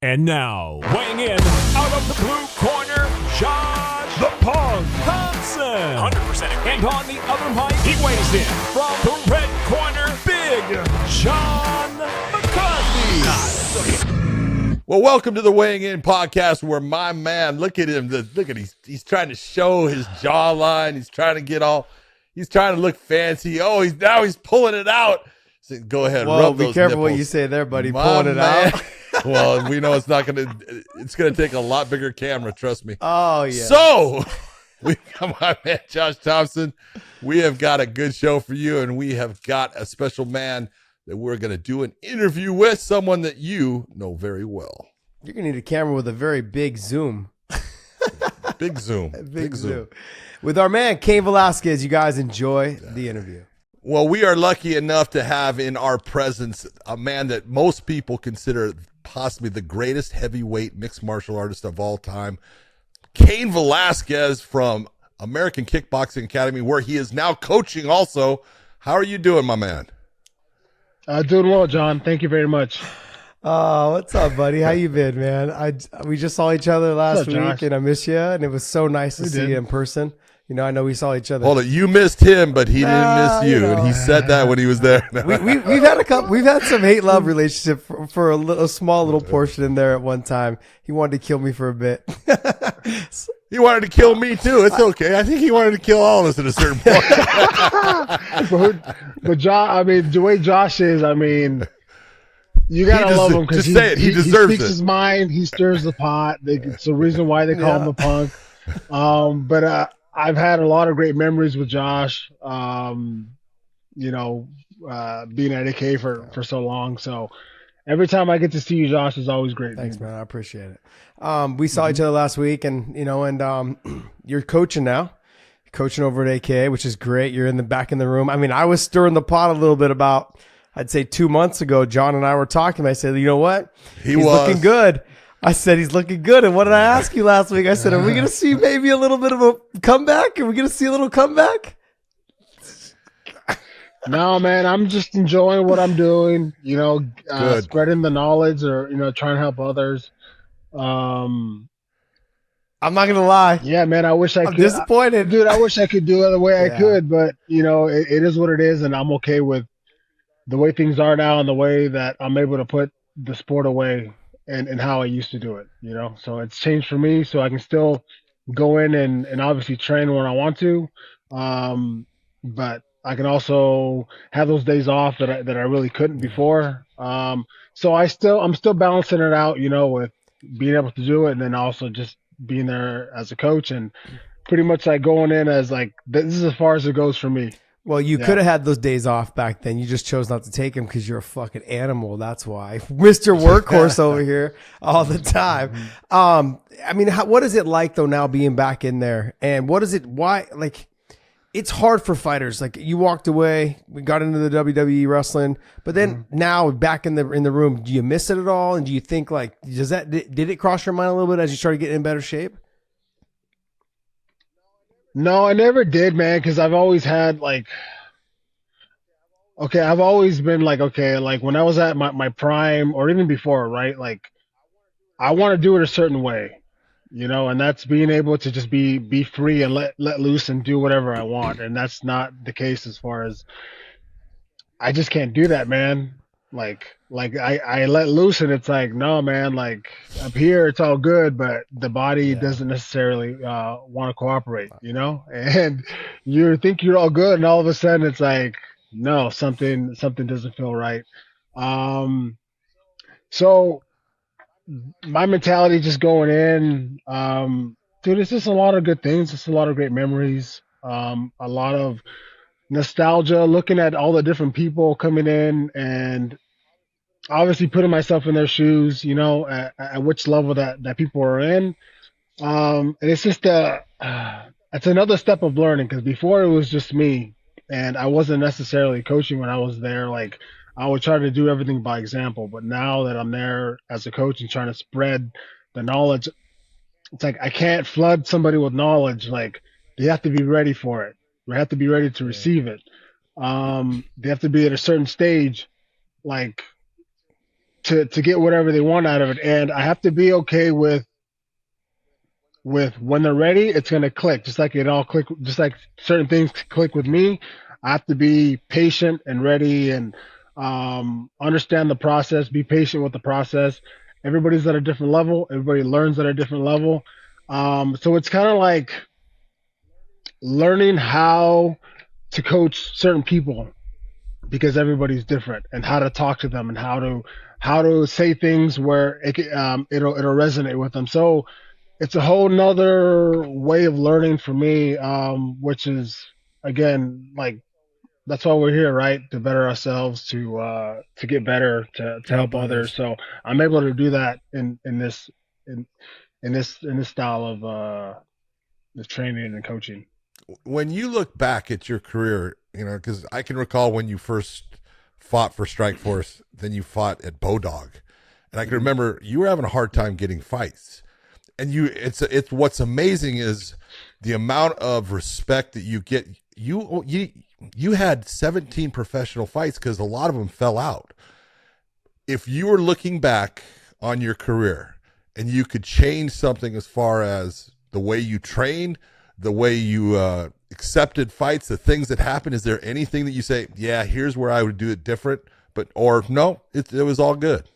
And now, weighing in out of the blue corner, Josh the Punk Thomson. 100%. And on the other mic, he weighs in from the red corner, Big John McCarthy. Well, welcome to the Weighing In podcast where my man, look at him, he's trying to show his jawline. He's trying to look fancy. Oh, he's pulling it out. So go ahead, Whoa, rub be those careful nipples. what you say there, buddy. My Pulling it man. out. Well, we know it's gonna take a lot bigger camera, trust me. Oh, yeah. So we got my man Josh Thomson. We have got a good show for you, and we have got a special man that we're gonna do an interview with, someone that you know very well. You're going to need a camera with a very big zoom. Big zoom. Big zoom. With our man, Cain Velasquez. You guys enjoy the interview. Well, we are lucky enough to have in our presence a man that most people consider possibly the greatest heavyweight mixed martial artist of all time, Cain Velasquez from American Kickboxing Academy, where he is now coaching also. How are you doing, my man? Doing well, John. Thank you very much. Oh, what's up, buddy? How you been, man? We just saw each other last week, Josh? and I miss you, and it was so nice to see you in person. You know, I know we saw each other. Hold it, you missed him, but he didn't miss you, and he said that when he was there. We've had some hate-love relationship for a small little portion in there at one time. He wanted to kill me for a bit. He wanted to kill me too. It's okay. I think he wanted to kill all of us at a certain point. but Josh, I mean, the way Josh is, I mean, you gotta love him because just say it. He deserves speaks it. his mind. He stirs the pot. It's the reason why they call him the Punk. But I've had a lot of great memories with Josh. Being at AK for so long. So every time I get to see you, Josh, is always great. Thanks, man. I appreciate it. We saw each other last week, and you're coaching now. You're coaching over at AK, which is great. You're back in the room. I mean, I was stirring the pot a little bit about, I'd say 2 months ago. John and I were talking. I said, you know what? He's looking good. I said, he's looking good. And what did I ask you last week? I said, are we going to see maybe a little bit of a comeback? Are we going to see a little comeback? No, man, I'm just enjoying what I'm doing, spreading the knowledge or, trying to help others. I'm not going to lie. Yeah, man, I wish I'm disappointed. Dude, I wish I could do it the way I could, but, it is what it is, and I'm okay with the way things are now and the way that I'm able to put the sport away and how I used to do it, So it's changed for me, so I can still go in and obviously train when I want to, but I can also have those days off that I really couldn't before. So I'm still balancing it out, with being able to do it and then also just being there as a coach and pretty much like going in as like, this is as far as it goes for me. Well, you could have had those days off back then. You just chose not to take them because you're a fucking animal. That's why. Mr. Workhorse over here all the time. I mean, what is it like though now being back in there? And it's hard for fighters. Like you walked away, we got into the WWE wrestling, but then now back in the room, do you miss it at all? And do you think did it cross your mind a little bit as you started getting in better shape? No, I never did, man, because I've always had I've always been like when I was at my prime or even before, right? Like I want to do it a certain way, and that's being able to just be free and let loose and do whatever I want. And that's not the case as far as I just can't do that, man. Like I let loose and it's like, no, man, like up here, it's all good, but the body doesn't necessarily want to cooperate, and you think you're all good. And all of a sudden it's like, no, something doesn't feel right. So my mentality just going in, dude, it's just a lot of good things. It's a lot of great memories. A lot of nostalgia, looking at all the different people coming in and obviously putting myself in their shoes, at which level that people are in. And it's just it's another step of learning because before it was just me and I wasn't necessarily coaching when I was there. Like I would try to do everything by example, but now that I'm there as a coach and trying to spread the knowledge, it's like I can't flood somebody with knowledge. Like they have to be ready for it. They have to be ready to receive it. They have to be at a certain stage, like to get whatever they want out of it. And I have to be okay with when they're ready, it's going to click, just like it all click, just like certain things click with me. I have to be patient and ready and understand the process, be patient with the process. Everybody's at a different level. Everybody learns at a different level. So it's kind of like learning how to coach certain people because everybody's different, and how to talk to them and how to say things where it'll resonate with them. So it's a whole nother way of learning for me, which is, again, like, that's why we're here, right? To better ourselves, to get better, to help others. So I'm able to do that in this style of this training and coaching. When you look back at your career, because I can recall when you first fought for Strikeforce, then you fought at Bodog, and I can remember you were having a hard time getting fights. And it's what's amazing is the amount of respect that you get. You had 17 professional fights because a lot of them fell out. If you were looking back on your career and you could change something as far as the way you trained, the way you accepted fights, the things that happened, is there anything that you say, yeah, here's where I would do it different, or no, it was all good?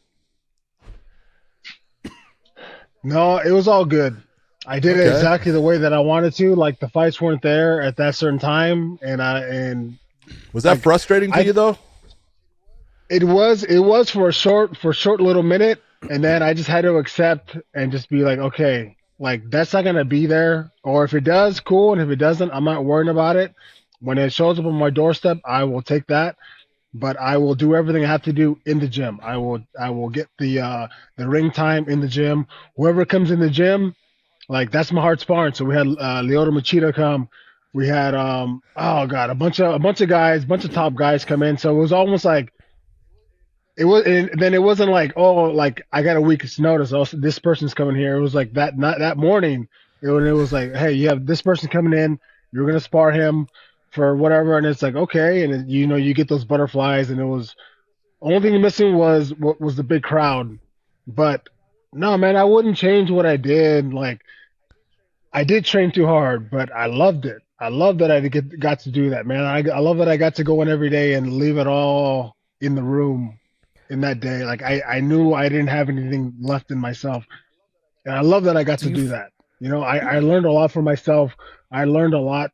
No, it was all good. I did it exactly the way that I wanted to. Like, the fights weren't there at that certain time, and was that frustrating to you though? It was for a short little minute, and then I just had to accept and just be like, okay, like, that's not gonna be there. Or if it does, cool, and if it doesn't, I'm not worrying about it. When it shows up on my doorstep, I will take that. But I will do everything I have to do in the gym. I will get the ring time in the gym. Whoever comes in the gym, like, that's my hard sparring. So we had Lyoto Machida come. We had a bunch of guys, bunch of top guys come in. So it was almost like it was. And then it wasn't like, oh, like, I got a week's notice. Oh, this person's coming here. It was like that. Not that morning. It was like, hey, you have this person coming in. You're gonna spar him for whatever, and it's like, okay, and you get those butterflies, and it was, only thing missing was the big crowd. But no, man, I wouldn't change what I did. Like, I did train too hard, but I loved it. I love that I got to do that, man. I love that I got to go in every day and leave it all in the room in that day. Like, I knew I didn't have anything left in myself, and I love that I got to do that. I learned a lot for myself. I learned a lot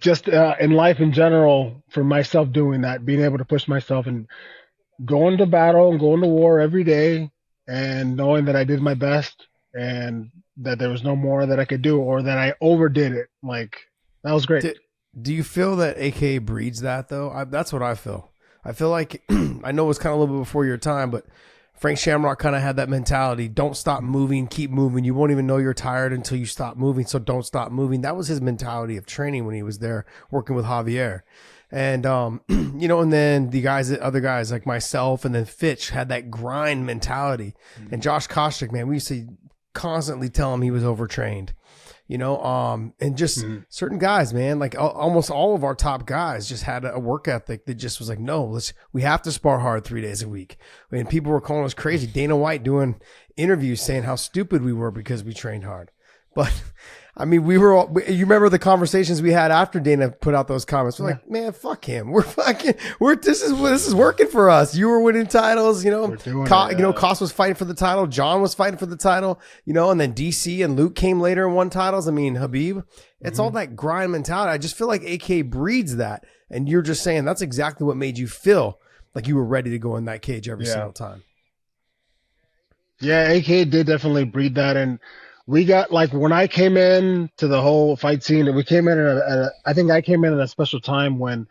just in life in general for myself, doing that, being able to push myself and going to battle and going to war every day, and knowing that I did my best and that there was no more that I could do, or that I overdid it. Like, that was great. Do you feel that AKA breeds that though? That's what I feel. I feel like, I know it was kind of a little bit before your time, but Frank Shamrock kind of had that mentality. Don't stop moving, keep moving. You won't even know you're tired until you stop moving, so don't stop moving. That was his mentality of training when he was there working with Javier. And, and then other guys like myself and then Fitch had that grind mentality. Mm-hmm. And Josh Koscheck, man, we used to constantly tell him he was overtrained. And just certain guys, man, like almost all of our top guys just had a work ethic that just was like, no, we have to spar hard 3 days a week. And people were calling us crazy. Dana White doing interviews saying how stupid we were because we trained hard. But I mean, you remember the conversations we had after Dana put out those comments. We're like, man, fuck him. This is working for us. You were winning titles, Koss was fighting for the title. John was fighting for the title, and then DC and Luke came later and won titles. I mean, Habib, it's all that grind mentality. I just feel like AK breeds that. And you're just saying that's exactly what made you feel like you were ready to go in that cage every single time. Yeah, AK did definitely breed that. And we got, like, when I came in to the whole fight scene, we came in I think I came in at a special time when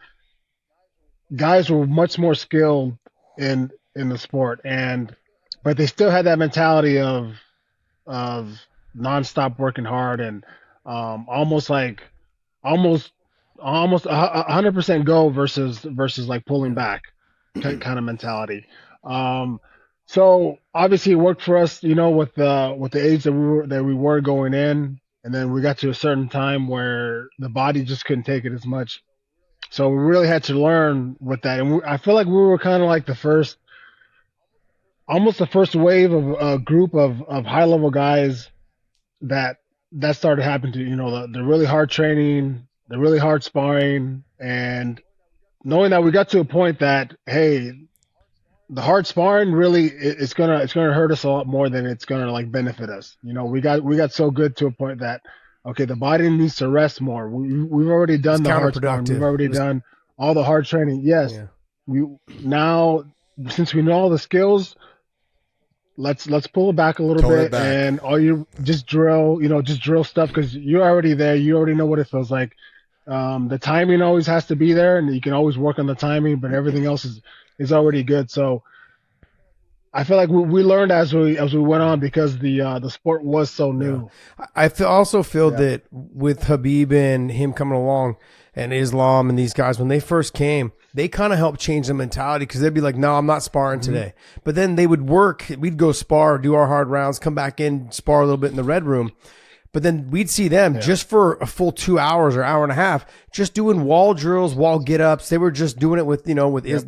guys were much more skilled in the sport, but they still had that mentality of nonstop working hard and almost 100% go versus like pulling back kind of mentality. So obviously it worked for us, with the age that we were going in, and then we got to a certain time where the body just couldn't take it as much. So we really had to learn with that, and I feel like we were kind of like the first almost the first wave of a group of high level guys that started happening to, the really hard training, the really hard sparring, and knowing that we got to a point that, hey, the hard sparring really it's gonna hurt us a lot more than it's gonna like benefit us. We got so good to a point that, okay, the body needs to rest more. We've already done the hard sparring. We've already done all the hard training. Yes, yeah. We now, since we know all the skills, let's pull it back a little bit, and all you just drill stuff, because you're already there. You already know what it feels like. The timing always has to be there, and you can always work on the timing, but everything else is already good. So I feel like we learned as we went on, because the sport was so new. Yeah. I also feel that with Khabib and him coming along, and Islam and these guys, when they first came, they kind of helped change the mentality, because they'd be like, no, I'm not sparring today. But then they would work. We'd go spar, do our hard rounds, come back in, spar a little bit in the red room. But then we'd see them just for a full 2 hours or hour and a half, just doing wall drills, wall get-ups. They were just doing it with they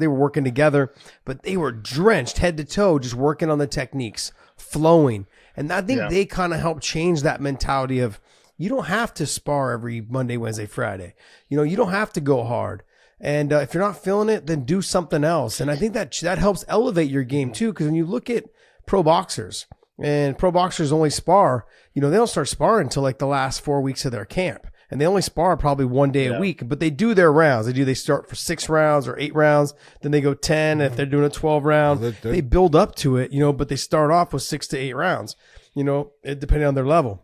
were working together, but they were drenched head to toe, just working on the techniques, flowing. And I think they kind of helped change that mentality of, you don't have to spar every Monday, Wednesday, Friday. You don't have to go hard. And if you're not feeling it, then do something else. And I think that helps elevate your game too, because when you look at pro boxers, and pro boxers only spar, they don't start sparring until like the last 4 weeks of their camp. And they only spar probably 1 day a week, but they do their rounds. They start for 6 rounds or 8 rounds, then they go 10. If they're doing a 12 round, they build up to it, but they start off with 6 to 8 rounds, depending on their level.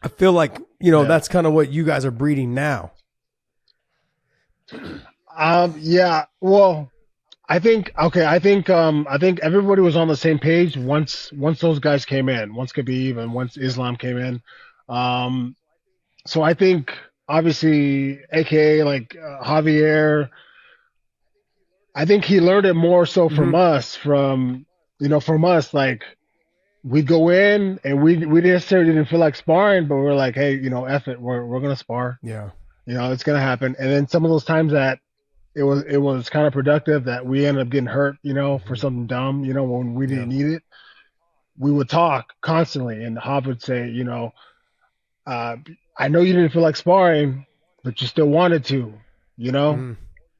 I feel like, that's kind of what you guys are breeding now. Well, I think everybody was on the same page once those guys came in, once Khabib and once Islam came in. So I think obviously, AKA like Javier, I think he learned it more so from us, like, we'd go in and we necessarily didn't feel like sparring, but we're like, hey, F it, we're gonna spar. Yeah. It's gonna happen. And then some of those times that it was kind of productive, that we ended up getting hurt, for something dumb, when we didn't need it, we would talk constantly, and Hav would say, I know you didn't feel like sparring, but you still wanted to,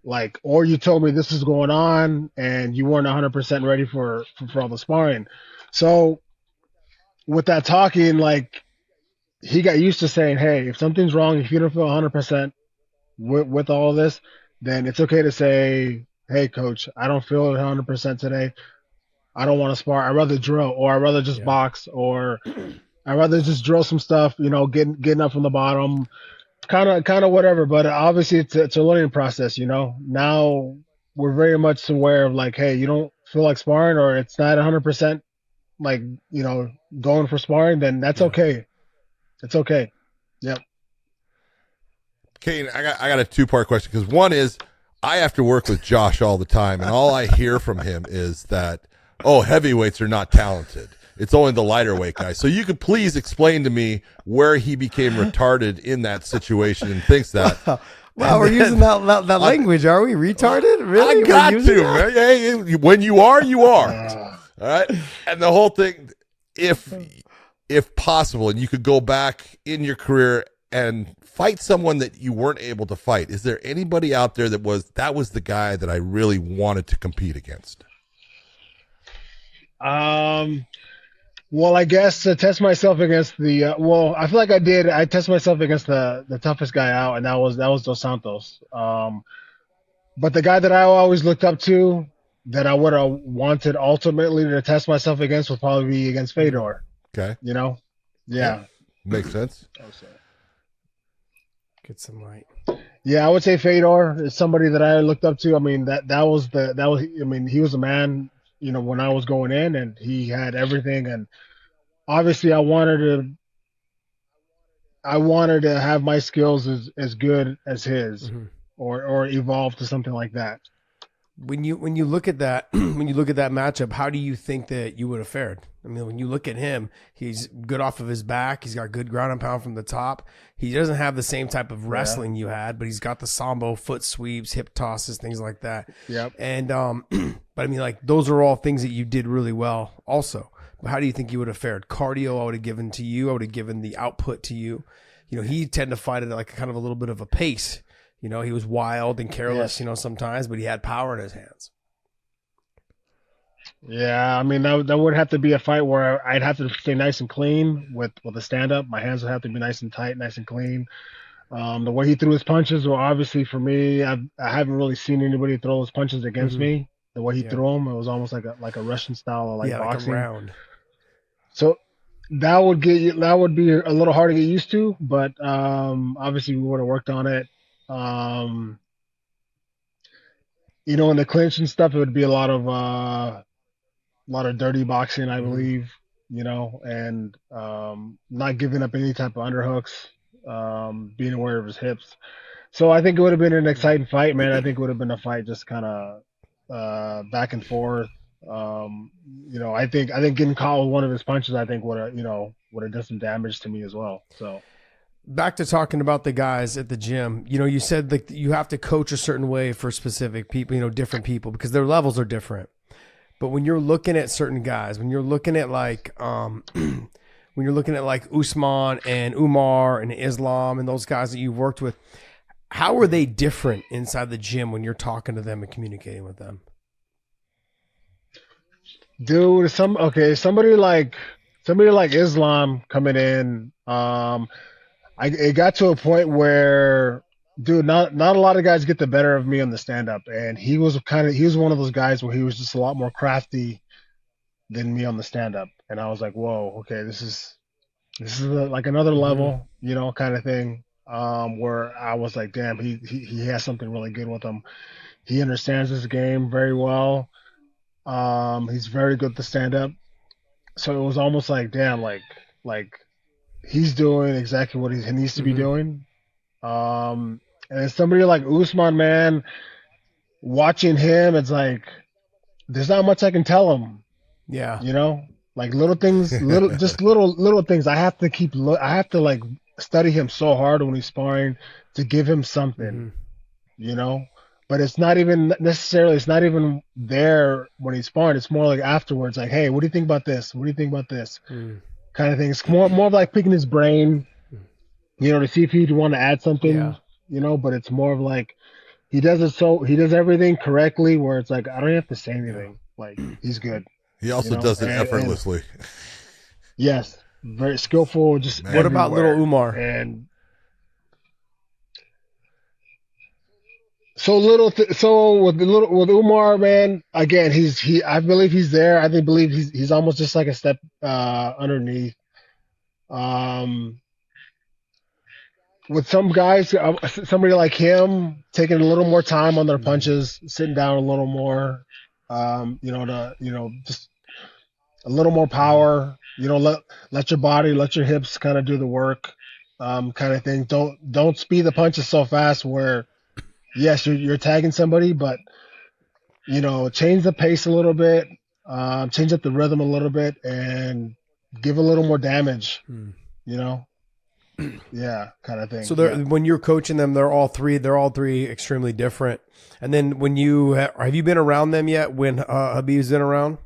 like, or you told me this is going on and you weren't 100% ready for all the sparring. So with that talking, like, he got used to saying, hey, if something's wrong, if you don't feel 100% with all of this, then it's okay to say, hey, coach, I don't feel 100% today. I don't want to spar. I'd rather drill, or I'd rather just box, or I'd rather just drill some stuff, getting up from the bottom, kind of whatever. But obviously it's a learning process, Now we're very much aware of, like, hey, you don't feel like sparring, or it's not 100% like, going for sparring, then that's okay. It's okay. Yep. Cain, I got a 2-part question, because one is, I have to work with Josh all the time, and all I hear from him is that, heavyweights are not talented. It's only the lighter weight guys. So you could please explain to me where he became retarded in that situation and thinks that. Wow, we're using that language, are we? Retarded? Really? I got to, man. Hey, when you are, you are. All right? And the whole thing, if possible, and you could go back in your career and fight someone that you weren't able to fight, is there anybody out there that was the guy that I really wanted to compete against? Well, I guess to test myself against I feel like I did. I tested myself against the toughest guy out, and that was Dos Santos. But the guy that I always looked up to, that I would have wanted ultimately to test myself against, would probably be against Fedor. Okay. Yeah. Makes sense. Get some light. Yeah, I would say Fedor is somebody that I looked up to. I mean, he was a man, when I was going in, and he had everything, and obviously I wanted to have my skills as good as his, or evolve to something like that. When you look at that matchup, how do you think that you would have fared? I mean, when you look at him, he's good off of his back. He's got good ground and pound from the top. He doesn't have the same type of wrestling you had, but he's got the sambo, foot sweeps, hip tosses, things like that. Yep. And but But I mean, like, those are all things that you did really well also. But how do you think you would have fared? Cardio I would have given to you. I would have given the output to you. You know, he tended to fight at like kind of a little bit of a pace. You know, he was wild and careless, you know, sometimes, but he had power in his hands. Yeah, I mean that would have to be a fight where I'd have to stay nice and clean with a stand up. My hands would have to be nice and tight, nice and clean. The way he threw his punches were obviously for me. I haven't really seen anybody throw his punches against me. The way he threw them, it was almost like a Russian style of like boxing. Like a round. So that would be a little hard to get used to, but obviously we would have worked on it. You know, in the clinch and stuff, it would be a lot of dirty boxing, I believe, you know, and not giving up any type of underhooks, being aware of his hips. So I think it would have been an exciting fight, man. I think it would have been a fight just kind of back and forth. You know, I think getting caught with one of his punches, I think would have done some damage to me as well. So back to talking about the guys at the gym, you know, you said that you have to coach a certain way for specific people, you know, different people, because their levels are different. But when you're looking at certain guys, when you're looking at like Usman and Umar and Islam and those guys that you've worked with, how are they different inside the gym when you're talking to them and communicating with them? Dude, somebody like Islam coming in, it got to a point where, dude, not a lot of guys get the better of me on the stand up, and he was one of those guys where he was just a lot more crafty than me on the stand up, and I was like, whoa, okay, this is like another level, you know, kind of thing, where I was like, damn, he has something really good with him. He understands this game very well. He's very good at the stand up, so it was almost like, damn, like he's doing exactly what he needs to be doing. And somebody like Usman, man, watching him, it's like there's not much I can tell him. Yeah, you know, like little things, little things. I have to like study him so hard when he's sparring to give him something, you know. But it's not even there when he's sparring. It's more like afterwards, like, hey, what do you think about this? What do you think about this? Kind of thing. It's more of like picking his brain, you know, to see if he'd want to add something, you know. But it's more of like he does everything correctly, where it's like I don't have to say anything. Like he's good. He also does it effortlessly. Yes, very skillful. Just what about little Umar? And so with Umar, man, again, I believe he's there. I believe he's almost just like a step underneath. With some guys, somebody like him taking a little more time on their punches, sitting down a little more, just a little more power. You know, let your body, let your hips kind of do the work, kind of thing. Don't speed the punches so fast where, yes, you're tagging somebody, but you know, change the pace a little bit, change up the rhythm a little bit, and give a little more damage. You know, yeah, kind of thing. So when you're coaching them, they're all three extremely different. And then when have you been around them yet? When Habib's been around?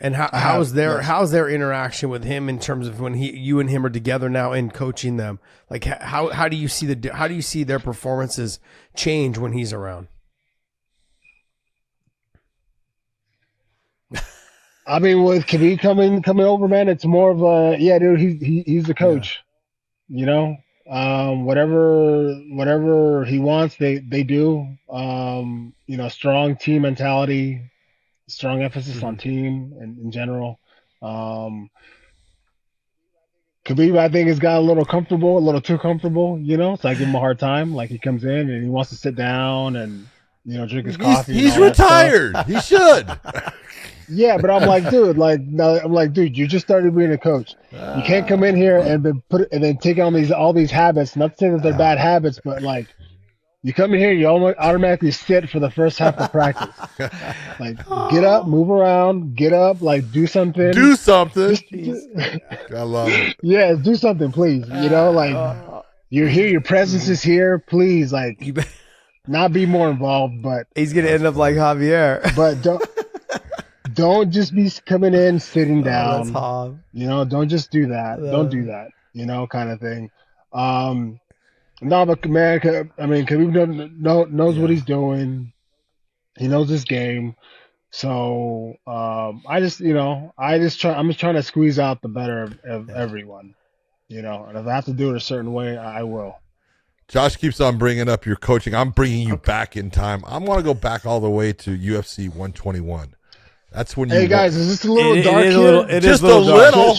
And how's their interaction with him in terms of when you and him are together now and coaching them? Like how do you see their performances change when he's around? I mean, with Khabib coming over, man, it's more of a dude. He's the coach, you know. Whatever he wants, they do. You know, strong team mentality. Strong emphasis on team and in general. Khabib, I think, has got a little too comfortable, you know, so I give him a hard time. Like he comes in and he wants to sit down and, you know, drink his coffee. He's retired. He should. Yeah, but I'm like, dude, you just started being a coach. You can't come in here and then take on all these habits. Not to say that they're bad habits, but like, you come in here, you automatically sit for the first half of practice. Like, get up, move around, get up, like, do something. Do something. I love it. Yeah, do something, please. You know, like, you're here, your presence is here, please. Like, not be more involved, but He's gonna end up like Javier. but don't just be coming in sitting That's down. Jav. Don't just do that. Don't do that. Kind of thing. No, but man, Khabib knows what he's doing. He knows his game. So I'm just trying to squeeze out the better of everyone. And if I have to do it a certain way, I will. Josh keeps on bringing up your coaching. I'm bringing you back in time. I want to go back all the way to UFC 121. That's when you. Hey guys, is this a little dark it is here? It just is a little.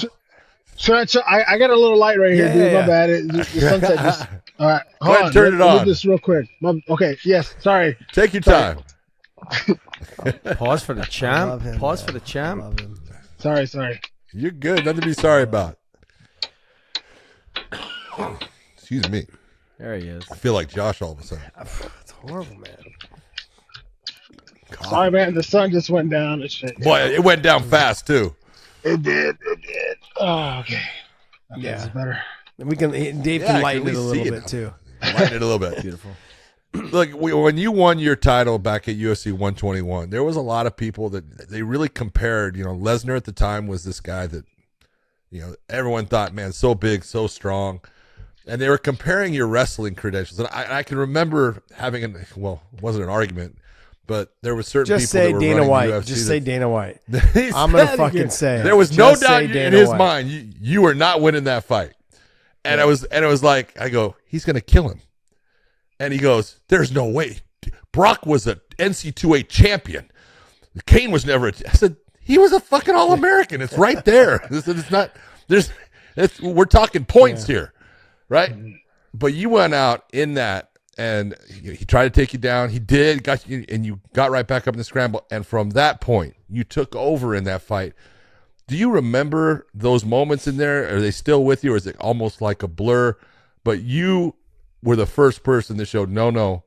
I got a little light right here, dude. Yeah. My bad. The sunset just. All right, hold on. Turn it Let me on. do this real quick. Okay, yes. Sorry. Take your time. Pause for the Love champ. him, Pause man. for the champ. Love him. Sorry. You're good. Nothing to be sorry about. Excuse me. There he is. I feel like Josh all of a sudden. It's horrible, man. Sorry, man. The sun just went down and shit. Boy, it went down fast too. It did. Oh, okay. Yeah. This is better. We can. Dave Yeah, can can lighten we it a see little it bit now? too. Lighten it a little bit. Beautiful. Look, when you won your title back at UFC 121, there was a lot of people that they really compared. Lesnar at the time was this guy that, everyone thought, man, so big, so strong. And they were comparing your wrestling credentials. And I can remember having it wasn't an argument, but there were certain Just people say that were Dana running White. UFC Just that- say Dana White. He I'm gonna said fucking again. say it. There was Just no say doubt in Dana his White. mind you were not winning that fight. And it was like, I go, he's gonna kill him. And he goes, there's no way. Brock was a NC2A champion. Cain was never. I said he was a fucking All-American. It's right there. It's not. We're talking points here, right? But you went out in that, and he tried to take you down. He did, got you, and you got right back up in the scramble. And from that point, you took over in that fight. Do you remember those moments in there? Are they still with you, or is it almost like a blur? But you were the first person that showed, no,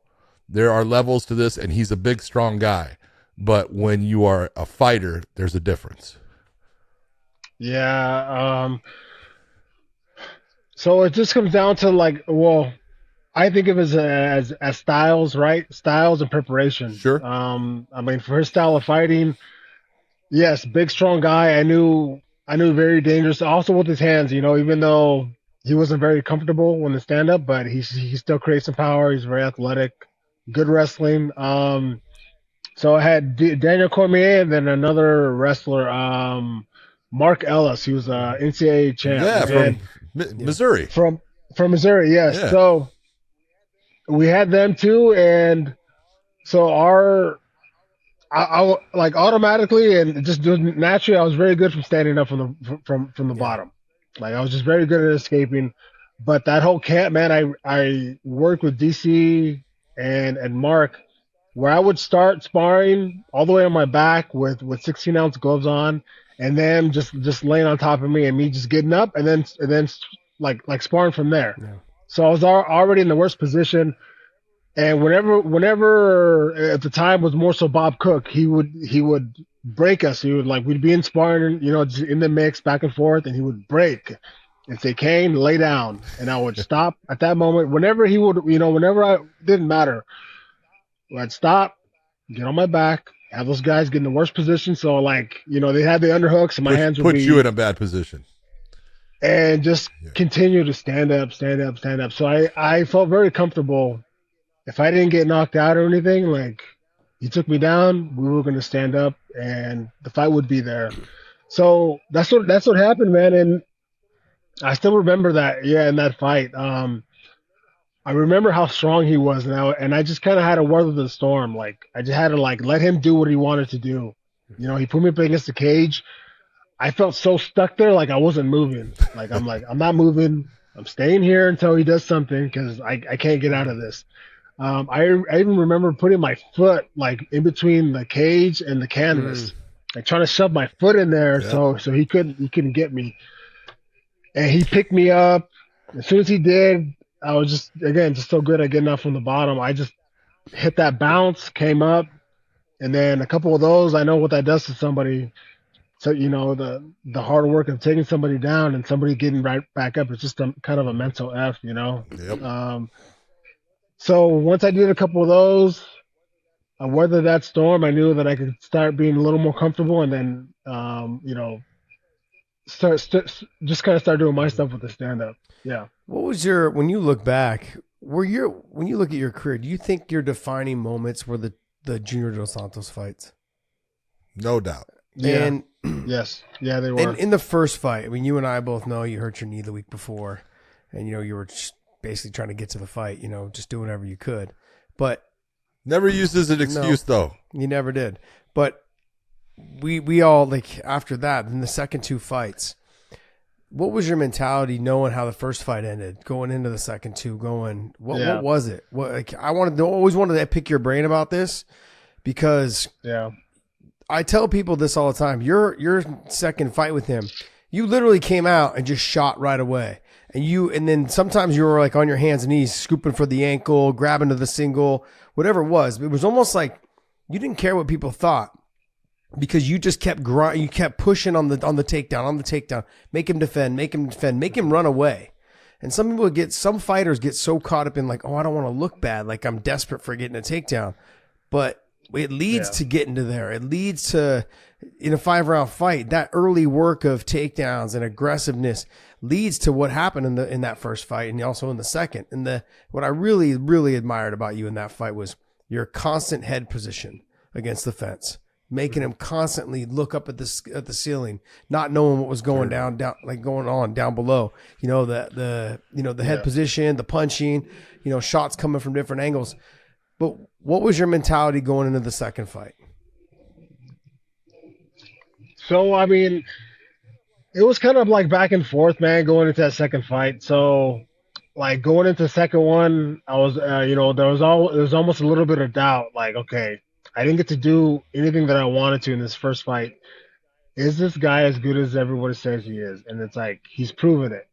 there are levels to this, and he's a big, strong guy. But when you are a fighter, there's a difference. Yeah. So it just comes down to I think of it as styles, right? Styles and preparation. Sure. For his style of fighting, yes, big, strong guy. I knew very dangerous. Also with his hands, even though he wasn't very comfortable when the stand up, but he still creates some power. He's very athletic, good wrestling. So I had Daniel Cormier and then another wrestler, Mark Ellis. He was a NCAA champ. Yeah, from Missouri. From Missouri, yes. Yeah. So we had them too, and so I automatically and just naturally, I was very good from standing up from the bottom. Like I was just very good at escaping. But that whole camp, man, I worked with DC and Mark, where I would start sparring all the way on my back with 16-ounce gloves on, and then just laying on top of me and me just getting up and then like sparring from there. Yeah. So I was already in the worst position. And whenever at the time was more so Bob Cook, he would break us. We'd be in sparring, just in the mix back and forth, and he would break and say, Cain, lay down. And I would stop at that moment. Whenever he would, didn't matter. I'd stop, get on my back, have those guys get in the worst position. So they had the underhooks and my hands would Put be. you in a bad position. And just continue to stand up. So I felt very comfortable. If I didn't get knocked out or anything, he took me down, we were going to stand up and the fight would be there. So that's what happened, man. And I still remember that. Yeah. In that fight, I remember how strong he was and I just kind of had to weather the storm. I just had to let him do what he wanted to do. He put me up against the cage. I felt so stuck there. I wasn't moving. I'm not moving. I'm staying here until he does something because I can't get out of this. I even remember putting my foot in between the cage and the canvas, trying to shove my foot in there so he couldn't get me. And he picked me up. As soon as he did, I was just so good at getting up from the bottom. I just hit that bounce, came up, and then a couple of those. I know what that does to somebody. So the hard work of taking somebody down and somebody getting right back up is just kind of a mental F. Yep. So once I did a couple of those, I weathered that storm. I knew that I could start being a little more comfortable, and then just kind of start doing my stuff with the stand up. Yeah. What was your, when you look back, when you look at your career, do you think your defining moments were the Junior Dos Santos fights? No doubt. Yeah. And Yes. Yeah, they were. in the first fight, I mean, you and I both know you hurt your knee the week before, and you were just basically trying to get to the fight, just do whatever you could. But Never used as an excuse, though. you never did. But we all, like, after that, in the second two fights, what was your mentality knowing how the first fight ended, going into the second two, what was it? Always wanted to pick your brain about this, because Yeah. I tell people this all the time. Your second fight with him, you literally came out and just shot right away. And then sometimes you were like on your hands and knees, scooping for the ankle, grabbing to the single, whatever it was. It was almost like you didn't care what people thought, because you just kept you kept pushing on the takedown, make him defend, make him run away. And some fighters get so caught up in like, oh, I don't want to look bad, like I'm desperate for getting a takedown. But it leads to getting to there. It leads to, in a 5-round fight, that early work of takedowns and aggressiveness leads to what happened in that first fight, and also in the second. And what I really, really admired about you in that fight was your constant head position against the fence, making him constantly look up at the ceiling, not knowing what was going down below. The head position, the punching, shots coming from different angles. But what was your mentality going into the second fight? So, I mean, it was kind of like back and forth, man, going into that second fight. So, like, going into the second one, I was, there was almost a little bit of doubt. Like, okay, I didn't get to do anything that I wanted to in this first fight. Is this guy as good as everybody says he is? And it's like, he's proven it,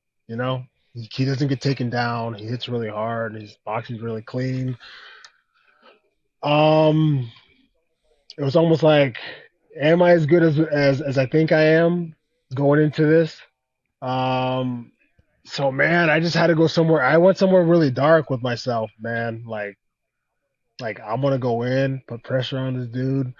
He doesn't get taken down. He hits really hard. His boxing's really clean. It was almost like, am I as good as I think I am going into this? So man, I just had to go somewhere. I went somewhere really dark with myself, man. Like I'm gonna go in, put pressure on this dude,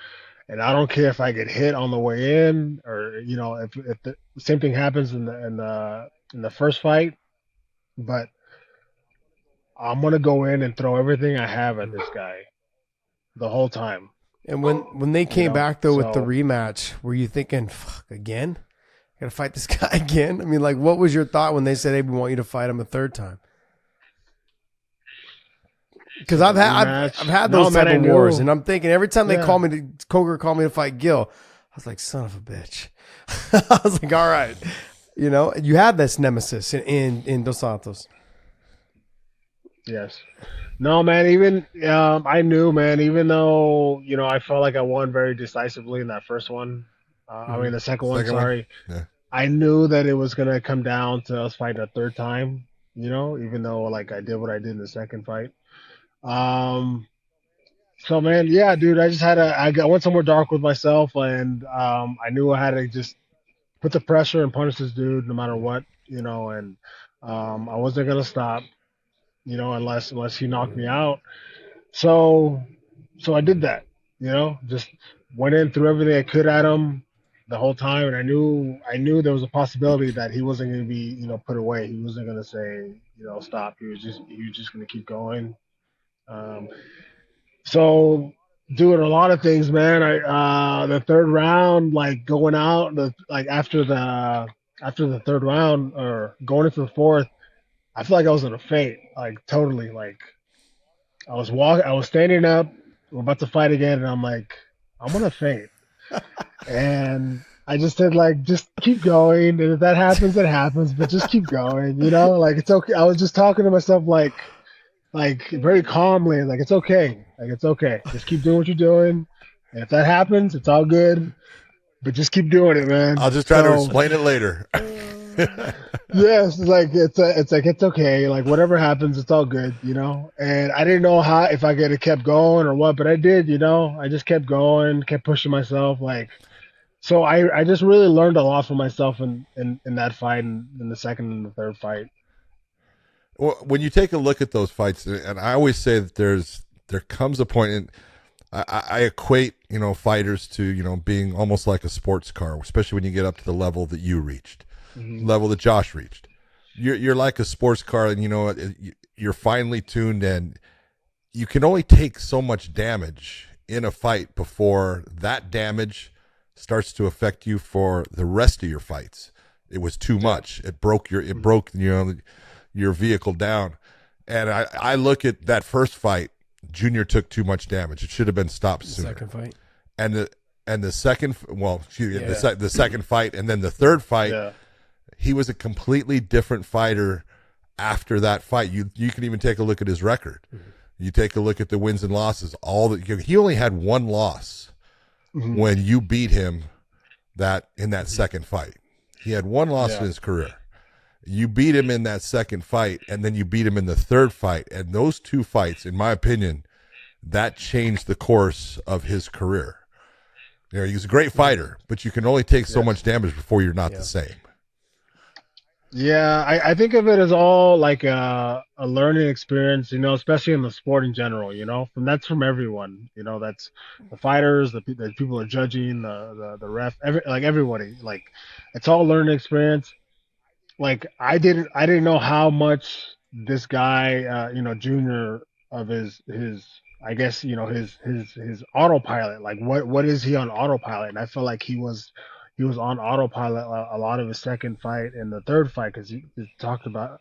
and I don't care if I get hit on the way in, or if the same thing happens in the first fight, but I'm gonna go in and throw everything I have at this guy the whole time. And when they came back though with the rematch, were you thinking, fuck, again? I gotta fight this guy again? I mean, like, what was your thought when they said, hey, we want you to fight him a third time? Because I've had those type of wars, and I'm thinking every time they Coker called me to fight Gil, I was like, son of a bitch. I was like, all right, you had this nemesis in Dos Santos. Yes. No, man, even I knew, man, even though, I felt like I won very decisively in that first one. The second one, sorry. Yeah. I knew that it was going to come down to us fighting a third time, even though, like, I did what I did in the second fight. So, man, yeah, dude, I went somewhere dark with myself, and I knew I had to just put the pressure and punish this dude no matter what, and I wasn't going to stop. Unless he knocked me out. So I did that, just went in, threw everything I could at him the whole time. And I knew there was a possibility that he wasn't going to be, put away. He wasn't going to say, stop. He was just going to keep going. So doing a lot of things, man. The third round, like going out, after the third round or going into the fourth, I feel like I was in a faint, like totally. Like I was standing up, we're about to fight again, and I'm like, I'm gonna faint. And I just said, like, just keep going, and if that happens, it happens, but just keep going, like it's okay. I was just talking to myself like very calmly, like it's okay, just keep doing what you're doing, and if that happens, it's all good, but just keep doing it, man. I'll just try to explain it later. Yes, it's okay. Like whatever happens, it's all good, And I didn't know if I could have kept going or what, but I did, I just kept going, kept pushing myself, like. So I just really learned a lot from myself in that fight and in the second and the third fight. Well, when you take a look at those fights, and I always say that there comes a point, and I equate, fighters to, being almost like a sports car, especially when you get up to the level that you reached, level that Josh reached. You're like a sports car, and you're finely tuned, and you can only take so much damage in a fight before that damage starts to affect you for the rest of your fights. It was too much. It broke your vehicle down. And I look at that first fight. Junior took too much damage. It should have been stopped sooner. Second fight. And the second, the second fight, and then the third fight, he was a completely different fighter after that fight. You can even take a look at his record. Mm-hmm. You take a look at the wins and losses. He only had one loss when you beat him in that second fight. He had one loss in his career. You beat him in that second fight, and then you beat him in the third fight. And those two fights, in my opinion, that changed the course of his career. He was a great fighter, but you can only take so much damage before you're not the same. Yeah, I think of it as all like a learning experience, especially in the sport in general, that's from everyone, that's the fighters, the people are judging, the ref, everybody, like it's all learning experience. Like I didn't know how much this guy, Junior, of his I guess, his autopilot, like what is he on autopilot? And I feel like he was on autopilot a lot of his second fight and the third fight, because he talks about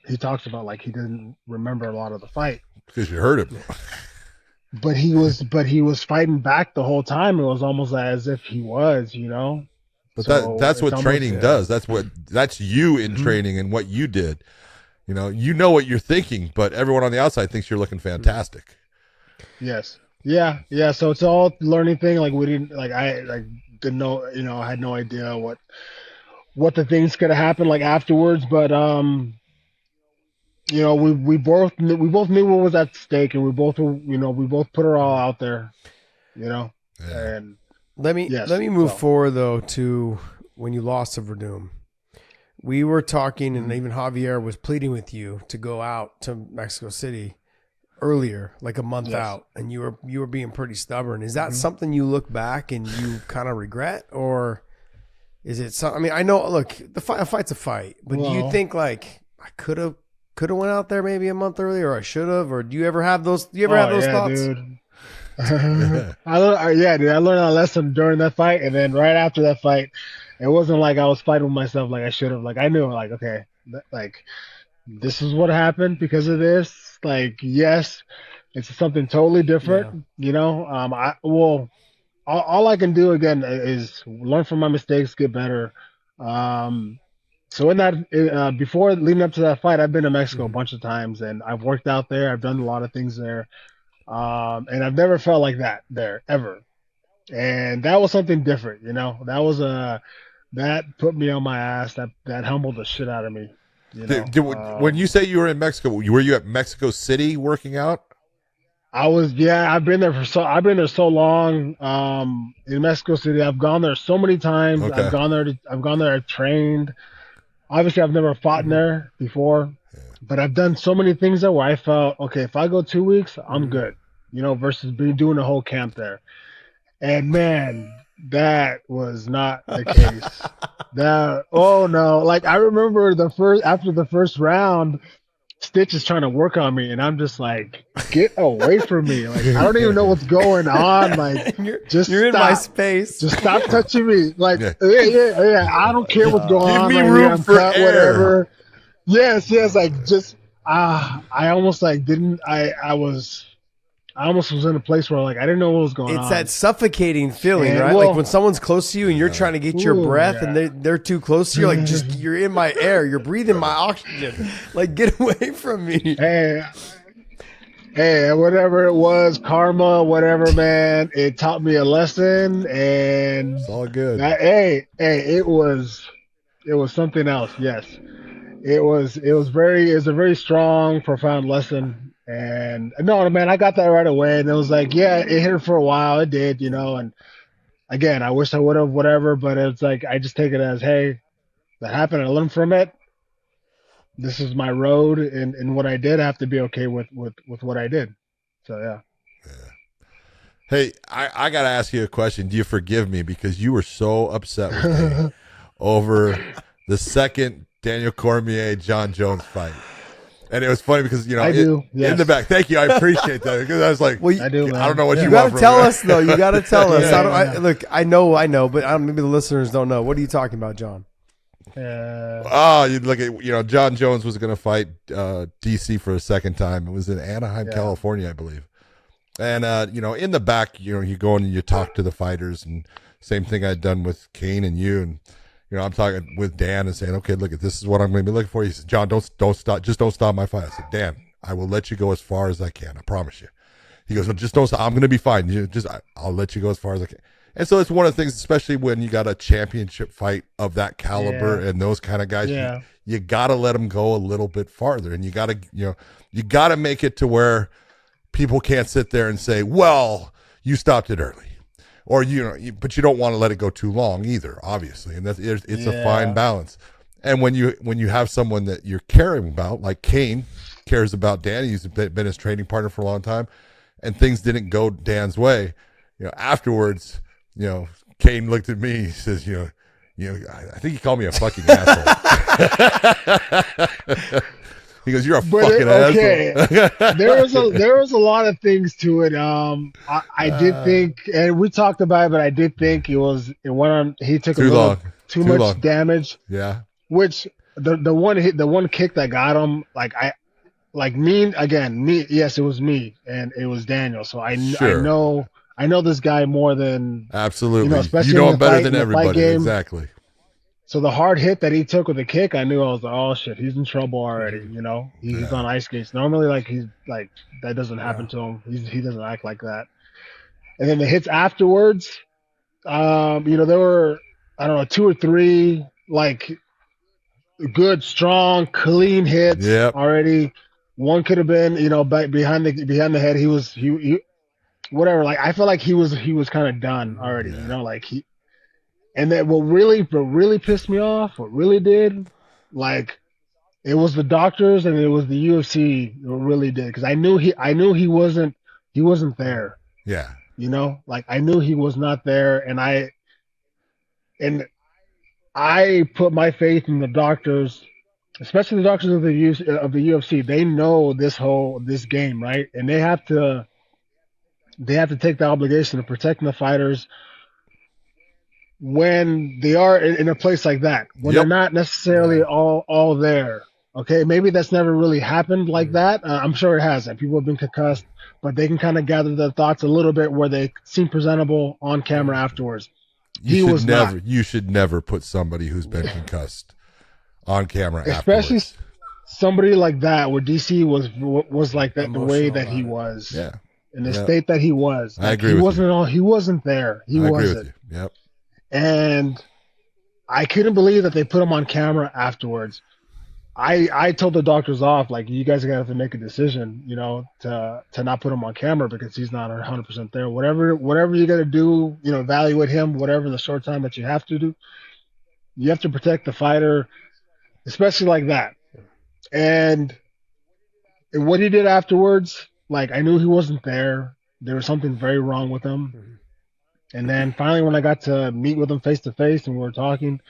like he didn't remember a lot of the fight because you heard him. But he was fighting back the whole time. It was almost as if he was, But so that's what training does. That's you in training and what you did. You know what you're thinking, but everyone on the outside thinks you're looking fantastic. Yes. Yeah. Yeah. So it's all learning thing. Like we didn't didn't know, I had no idea what the things could have happened like afterwards, but we both knew what was at stake, and we both put it all out there, and let me move forward though to when you lost to Verdum. We were talking, and even Javier was pleading with you to go out to Mexico City earlier, like a month out, and you were being pretty stubborn. Is that something you look back and you kind of regret, or is it something? I mean, I know, look, a fight's a fight, but do you think like I could have went out there maybe a month earlier, or I should have, or do you ever have those? Do you ever have those thoughts? Dude. I learned a lesson during that fight, and then right after that fight, it wasn't like I was fighting with myself like I should have. Like I knew, like okay, like this is what happened because of this. Like yes, it's something totally different. All I can do again is learn from my mistakes, get better. So in that before leading up to that fight, I've been to Mexico a bunch of times, and I've worked out there. I've done a lot of things there. And I've never felt like that there ever. And that was something different, that put me on my ass. That humbled the shit out of me. When you say you were in Mexico, were you at Mexico City working out? I was, I've been there so long. In Mexico City, I've gone there so many times. Okay. I've gone there. I've trained. Obviously, I've never fought in there before. But I've done so many things there where I felt, okay, if I go 2 weeks, I'm good, versus doing a whole camp there. And man, that was not the case. Oh no. Like I remember after the first round, Stitch is trying to work on me, and I'm just like, get away from me. Like I don't even know what's going on. Like you're stop. In my space. Just stop touching me. Like yeah. I don't care what's going on. Give me room for air. Whatever. Yes, like just I almost like didn't I almost was in a place where like I didn't know what was going on. It's that suffocating feeling, right? Like when someone's close to you and you're trying to get your breath and they're too close to you, like just you're in my air, you're breathing my oxygen. Like get away from me. Hey, whatever it was, karma, whatever, man, it taught me a lesson, and it's all good. It was something else. Yes. It was a very strong, profound lesson. And no, man, I got that right away. And it was like, yeah, it hit for a while. It did, and again, I wish I would have, whatever, but it's like, I just take it as, hey, that happened. I learned from it. this is my road, and what I did, I have to be okay with what I did. So yeah. Hey, I got to ask you a question. Do you forgive me because you were so upset with me over the second Daniel Cormier John Jones fight? And it was funny because, you know, I do. Yes. in the back. Thank you. I appreciate that because I was like, Well, I do, man. I don't know what you You want got to from tell me. us though. You got to tell us. Yeah. Look, I know, but maybe the listeners don't know. What are you talking about, John? You look at, you know, John Jones was going to fight DC for a second time. It was in Anaheim, California, I believe. And, you know, in the back, you know, you go and you talk to the fighters, and same thing I'd done with Cain and you. And, you know, I'm talking with Dan and saying, okay, look, this is what I'm going to be looking for. He said, John, don't stop. Just don't stop my fight. I said, Dan, I will let you go as far as I can. I promise you. He goes, no, just don't stop. I'm going to be fine. I'll let you go as far as I can. And so it's one of the things, especially when you got a championship fight of that caliber and those kind of guys, you got to let them go a little bit farther. And you got to make it to where people can't sit there and say, well, you stopped it early. Or, you know, but you don't want to let it go too long either, obviously. And it's a fine balance. And when you have someone that you're caring about, like Cain cares about Dan, he's been his training partner for a long time, and things didn't go Dan's way, you know, afterwards, you know, Cain looked at me, he says, you know, I think he called me a fucking asshole. He goes, you're a fucking asshole. There was a lot of things to it. I did think, and we talked about it, but I did think he took too much damage. Yeah. Which the one kick that got him, yes, it was me and it was Daniel. So I know this guy more than absolutely. You know, especially you know him better in than the everybody. game. Exactly. So the hard hit that he took with the kick, I knew. I was like, oh shit, he's in trouble already. You know, he's on ice skates. Normally, he's like that doesn't happen to him. He doesn't act like that. And then the hits afterwards, you know, there were, I don't know, 2 or 3 good, strong, clean hits already. One could have been, you know, behind the head. He whatever. Like I feel like he was kind of done already. You know, and then what really pissed me off, what really did, it was the doctors and it was the UFC what really did, because I knew he wasn't there. Yeah. You know, I knew he was not there, and I put my faith in the doctors, especially the doctors of the UFC. They know this game, right? And they have to take the obligation of protecting the fighters when they are in a place like that, when they're not necessarily all there. Okay, maybe that's never really happened like that. I'm sure it hasn't. People have been concussed, but they can kind of gather their thoughts a little bit where they seem presentable on camera afterwards. You should never put somebody who's been concussed on camera especially afterwards. Somebody like that, where DC was like that, the way that he was, in the state that he was. I agree with you. He wasn't there. He wasn't. Agree with you. Yep. And I couldn't believe that they put him on camera afterwards. I told the doctors off, you guys are gonna have to make a decision, you know, to not put him on camera because he's not 100% there. Whatever you got to do, you know, evaluate him, whatever the short time that you have to do. You have to protect the fighter, especially like that. And what he did afterwards, I knew he wasn't there. There was something very wrong with him. And then finally, when I got to meet with him face to face and we were talking,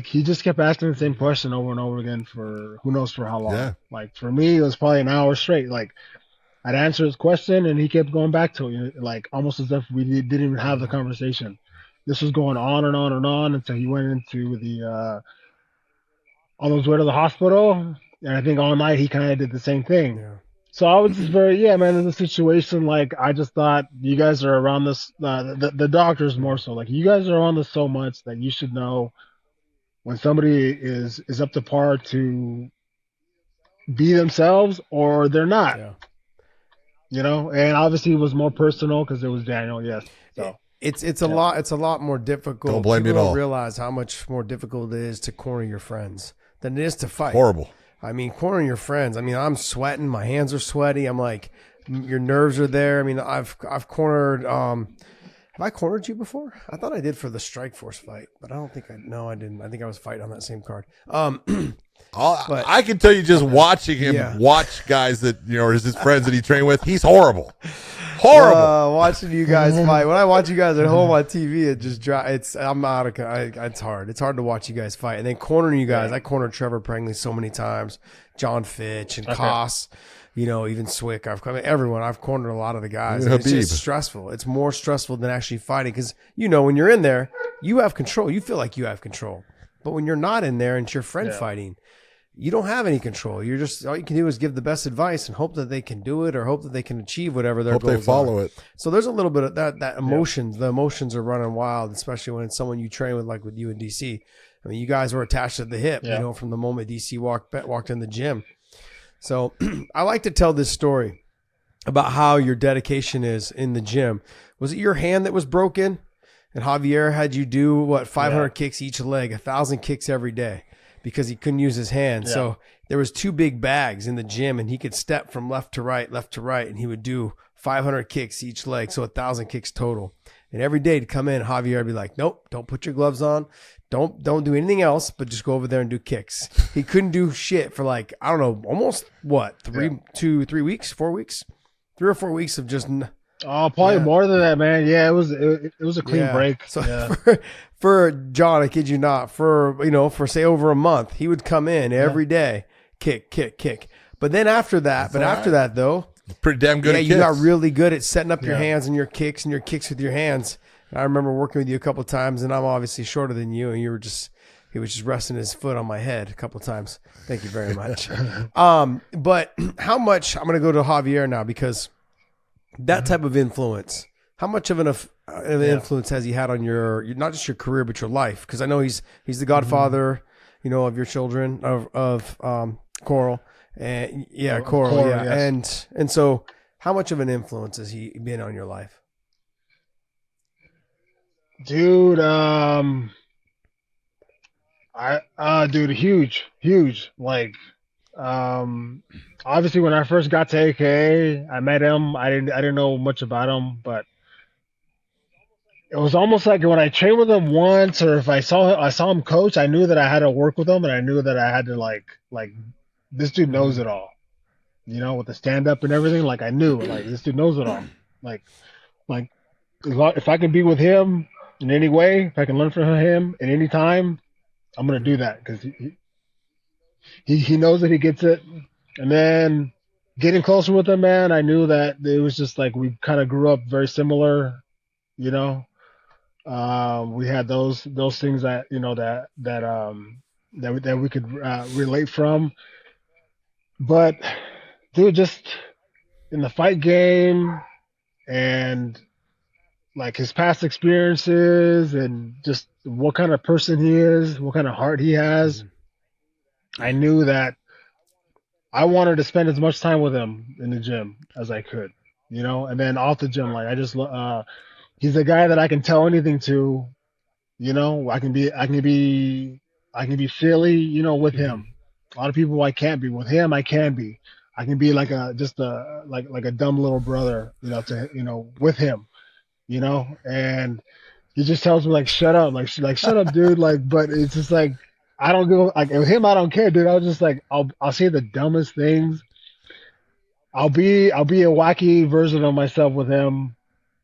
he just kept asking the same question over and over again for who knows for how long. Yeah. For me, it was probably an hour straight. I'd answer his question and he kept going back to it, almost as if we didn't even have the conversation. This was going on and on and on until he went into on his way to the hospital. And I think all night he kind of did the same thing. Yeah. So I was just in the situation, I just thought you guys are around this, the doctors more so, you guys are on this so much that you should know when somebody is up to par to be themselves or they're not. Yeah. You know, and obviously it was more personal because it was Daniel. Yes. So it's a lot more difficult. Don't blame me at all. People don't realize how much more difficult it is to corner your friends than it is to fight. Horrible. I mean, cornering your friends. I mean, I'm sweating. My hands are sweaty. I'm your nerves are there. I mean, I've cornered. Have I cornered you before? I thought I did for the Strikeforce fight, but I don't think I didn't. I think I was fighting on that same card. But- I can tell you, just watching him watch guys that are his friends that he trained with, he's horrible. Watching you guys fight. When I watch you guys at home on TV, it just it's hard. It's hard to watch you guys fight. And then cornering you guys, I cornered Trevor Prangley so many times, John Fitch and Koss, even Swick. Everyone. I've cornered a lot of the guys. And it's just stressful. It's more stressful than actually fighting because when you're in there, you have control. You feel like you have control. But when you're not in there and it's your friend fighting, you don't have any control. You're just, all you can do is give the best advice and hope that they can do it or hope that they can achieve whatever their goals are. Hope they follow it. So there's a little bit of that emotions. The emotions are running wild, especially when it's someone you train with, like with you and DC. I mean, you guys were attached at the hip, from the moment DC walked in the gym. So I like to tell this story about how your dedication is in the gym. Was it your hand that was broken? And Javier had you do 500 kicks each leg, 1,000 kicks every day, because he couldn't use his hand. Yeah. So there was 2 big bags in the gym and he could step from left to right, and he would do 500 kicks each leg. So 1,000 kicks total. And every day to come in, Javier would be like, nope, don't put your gloves on. Don't do anything else, but just go over there and do kicks. He couldn't do shit for almost 3 weeks, 4 weeks, 3 or 4 weeks of just. Oh, probably more than that, man. Yeah, it was a clean break. So for John, I kid you not, for say over a month, he would come in every day, kick. But then after that, though, pretty damn good. Yeah, you got really good at setting up your hands and your kicks with your hands. And I remember working with you a couple of times, and I'm obviously shorter than you, and he was just resting his foot on my head a couple of times. Thank you very much. But how much? I'm going to go to Javier now because. That type of influence, how much of an influence has he had on your not just your career but your life? Because I know he's the godfather, of your children of Coral and Coral, yes. And so how much of an influence has he been on your life, dude? Dude, huge, like. Obviously when I first got to AKA, I met him. I didn't know much about him, but it was almost like when I trained with him once, or if I saw him coach, I knew that I had to work with him, and I knew that I had to like this dude knows it all, with the stand up and everything. Like I knew, like this dude knows it all. Like if I can be with him in any way, if I can learn from him at any time, I'm gonna do that because he knows that he gets it. And then getting closer with him, man, I knew that it was just like we kind of grew up very similar, we had those things that that we could relate from. But dude, just in the fight game and like his past experiences and just what kind of person he is, what kind of heart he has, I knew that I wanted to spend as much time with him in the gym as I could, and then off the gym, like I just, he's a guy that I can tell anything to, I can be silly, with him. A lot of people I can't be with him. I can be like a dumb little brother, with him, and he just tells me like, shut up, shut up, dude. But it's just like, I don't go like with him. I don't care, dude. I was just like, I'll say the dumbest things. I'll be a wacky version of myself with him.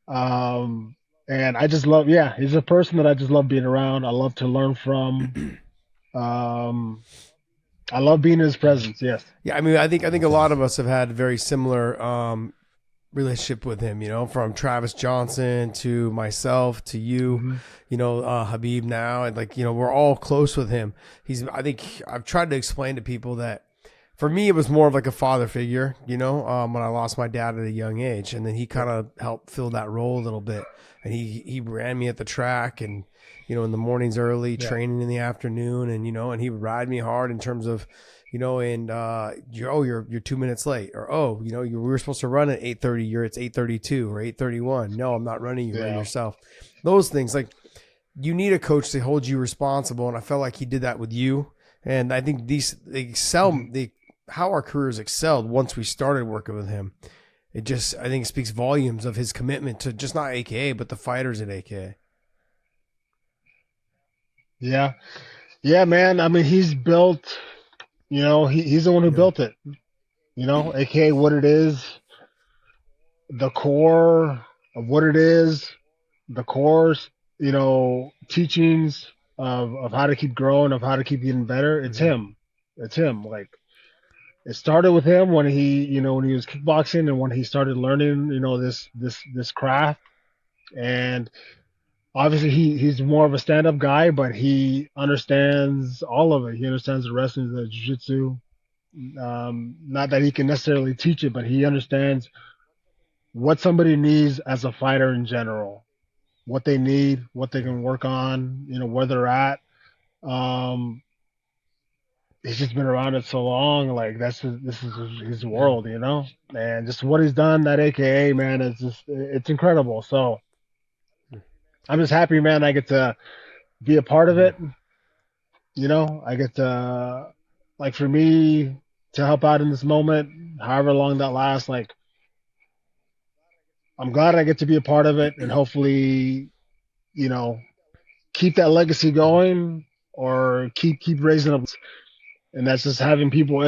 And I just love, he's a person that I just love being around. I love to learn from. I love being in his presence. Yes. Yeah. I mean, I think a lot of us have had very similar, relationship with him, from Travis Johnson to myself to you, Habib now, and we're all close with him. I think I've tried to explain to people that for me, it was more of like a father figure, when I lost my dad at a young age, and then he kind of helped fill that role a little bit. And he ran me at the track and, in the mornings early, training in the afternoon, and, and he would ride me hard in terms of, you're 2 minutes late, or we were supposed to run at 8:30, it's 8:32 or 8:31. No, I'm not running. You run yourself. Those things, like you need a coach to hold you responsible, and I felt like he did that with you. And I think how our careers excelled once we started working with him. I think it speaks volumes of his commitment to just not AKA but the fighters at AKA. Yeah, man. I mean, he's built he's the one who built it. AKA what it is, the core of what it is, the course, teachings of how to keep growing, of how to keep getting better. It's him. It's him. Like, it started with him when he was kickboxing and when he started learning, this craft. And obviously he's more of a stand-up guy, but he understands all of it. He understands the wrestling, the jiu-jitsu. Not that he can necessarily teach it, but he understands what somebody needs as a fighter in general, what they need, what they can work on, where they're at. He's just been around it so long. Like, this is his world, and just what he's done, that AKA, man, it's incredible. So I'm just happy, man. I get to be a part of it. I get to, like, for me to help out in this moment, however long that lasts, like, I'm glad I get to be a part of it and hopefully, keep that legacy going or keep raising up. And that's just having people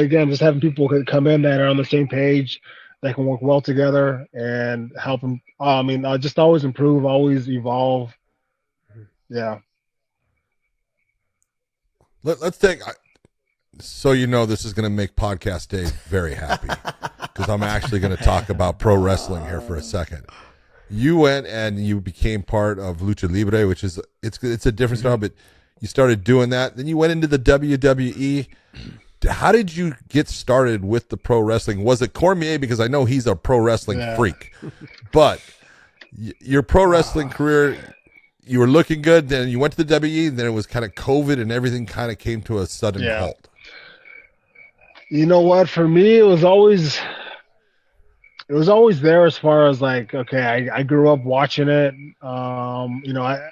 come in that are on the same page, that can work well together and help them. Just always improve, always evolve. Yeah. Let's take. So this is going to make Podcast Dave very happy because I'm actually going to talk about pro wrestling here for a second. You went and you became part of Lucha Libre, which is it's a different style, but you started doing that. Then you went into the WWE. How did you get started with the pro wrestling? Was it Cormier? Because I know he's a pro wrestling freak, but your pro wrestling career, you were looking good. Then you went to the WWE. Then it was kind of COVID, and everything kind of came to a sudden halt. You know what? For me, it was always there as far as, like, okay, I grew up watching it.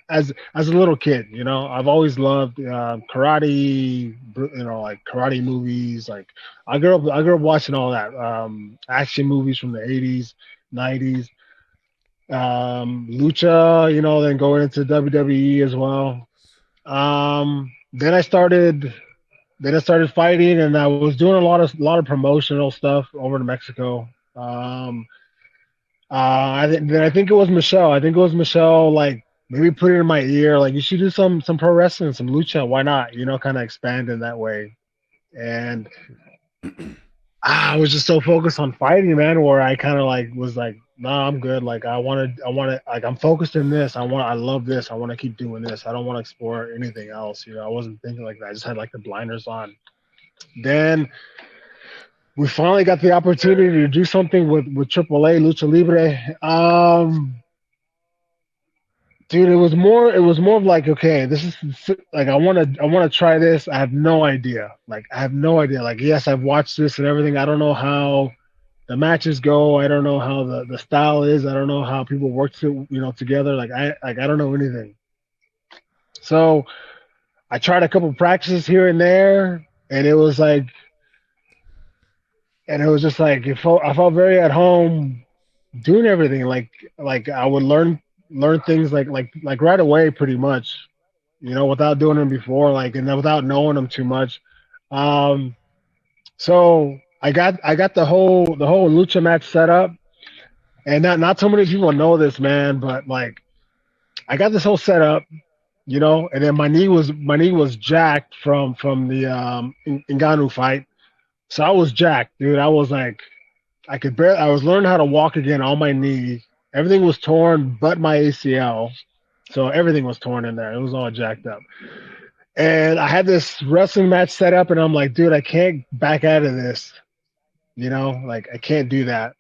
As a little kid, I've always loved karate. Like karate movies. Like, I grew up watching all that action movies from the 80s, 90s. Lucha, then going into WWE as well. Then I started fighting, and I was doing a lot of promotional stuff over in Mexico. I think it was Michelle. Like, maybe put it in my ear, like, you should do some pro wrestling, some lucha. Why not? Kind of expand in that way. And I was just so focused on fighting, man, where I kind of like was like, nah, I'm good. Like, I want to, like, I'm focused in this. I love this. I want to keep doing this. I don't want to explore anything else. I wasn't thinking like that. I just had, like, the blinders on. Then we finally got the opportunity to do something with AAA Lucha Libre. Dude, it was more of like, okay, this is like, I want to try this. I have no idea. Like, yes, I've watched this and everything. I don't know how the matches go. I don't know how the style is. I don't know how people work together. Like, I don't know anything. So I tried a couple practices here and there, and it was just like, I felt very at home doing everything. Like I would learn things like right away, pretty much, without doing them before, like, and then without knowing them too much. So I got the whole lucha match set up, and not so many people know this, man, but, like, I got this whole setup, and then my knee was jacked from the Ngannou fight. So I was jacked, dude. I was like, I was learning how to walk again on my knee. Everything was torn but my ACL. So everything was torn in there. It was all jacked up. And I had this wrestling match set up, and I'm like, dude, I can't back out of this. Like, I can't do that.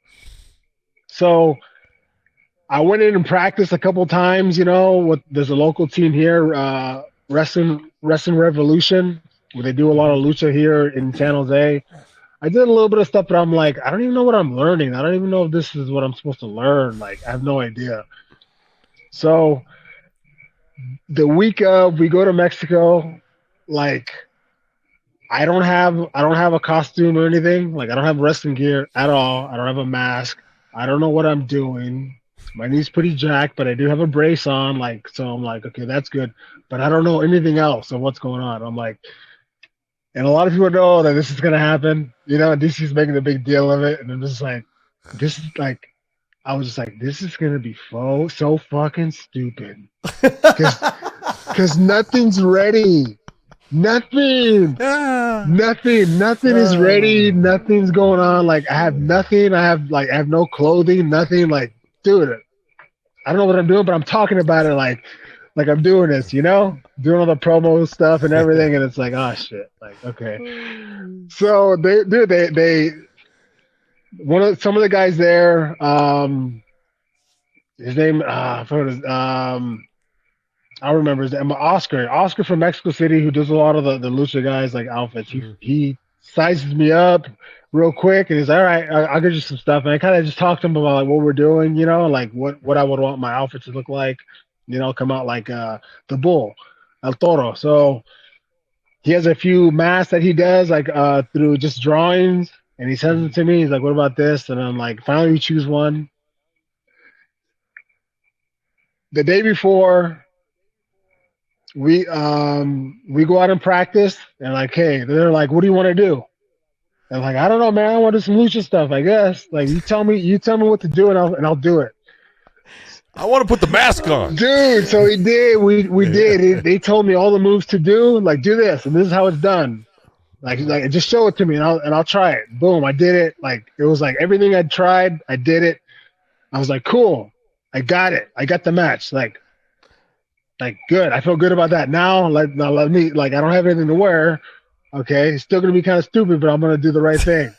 So I went in and practiced a couple times, there's a local team here, Wrestling Revolution, where they do a lot of lucha here in San Jose. I did a little bit of stuff, but I'm like, I don't even know what I'm learning. I don't even know if this is what I'm supposed to learn. Like, I have no idea. So the week of, we go to Mexico, like, I don't have a costume or anything. Like, I don't have wrestling gear at all. I don't have a mask. I don't know what I'm doing. My knee's pretty jacked, but I do have a brace on. Like, so I'm like, okay, that's good. But I don't know anything else of what's going on. I'm like, And a lot of people know that this is gonna happen. You know, DC's making a big deal of it, and I'm just like, this is like, I was just like, this is gonna be so fucking stupid, because nothing's ready. Nothing is ready. Nothing's going on. Like, I have nothing. I have no clothing. Nothing. Like, dude, I don't know what I'm doing, but I'm talking about it like I'm doing this, you know, doing all the promo stuff and everything, and it's like, oh shit, like, okay. So some of the guys there, his name, I remember his name, Oscar from Mexico City, who does a lot of the lucha guys like outfits. He sizes me up real quick, and he's like, all right, I'll get you some stuff. And I kind of just talked to him about like what we're doing, you know, like what I would want my outfit to look like, you know, come out like the bull, El Toro. So he has a few masks that he does like through just drawings, and he sends them to me. He's like, what about this? And I'm like, finally we choose one. The day before, we go out and practice, and like, hey, they're like, what do you want to do? And I'm like, I don't know, man. I want to do some lucha stuff, I guess. Like, you tell me what to do, and I'll do it. I want to put the mask on, dude. So he did. We did. They told me all the moves to do. Like, do this, and this is how it's done. Like just show it to me, and I'll try it. Boom, I did it. Like, it was like everything I'd tried, I did it. I was like, cool, I got it. I got the match. Like good. I feel good about that. Now let me, like, I don't have anything to wear. Okay. It's still going to be kind of stupid, but I'm going to do the right thing.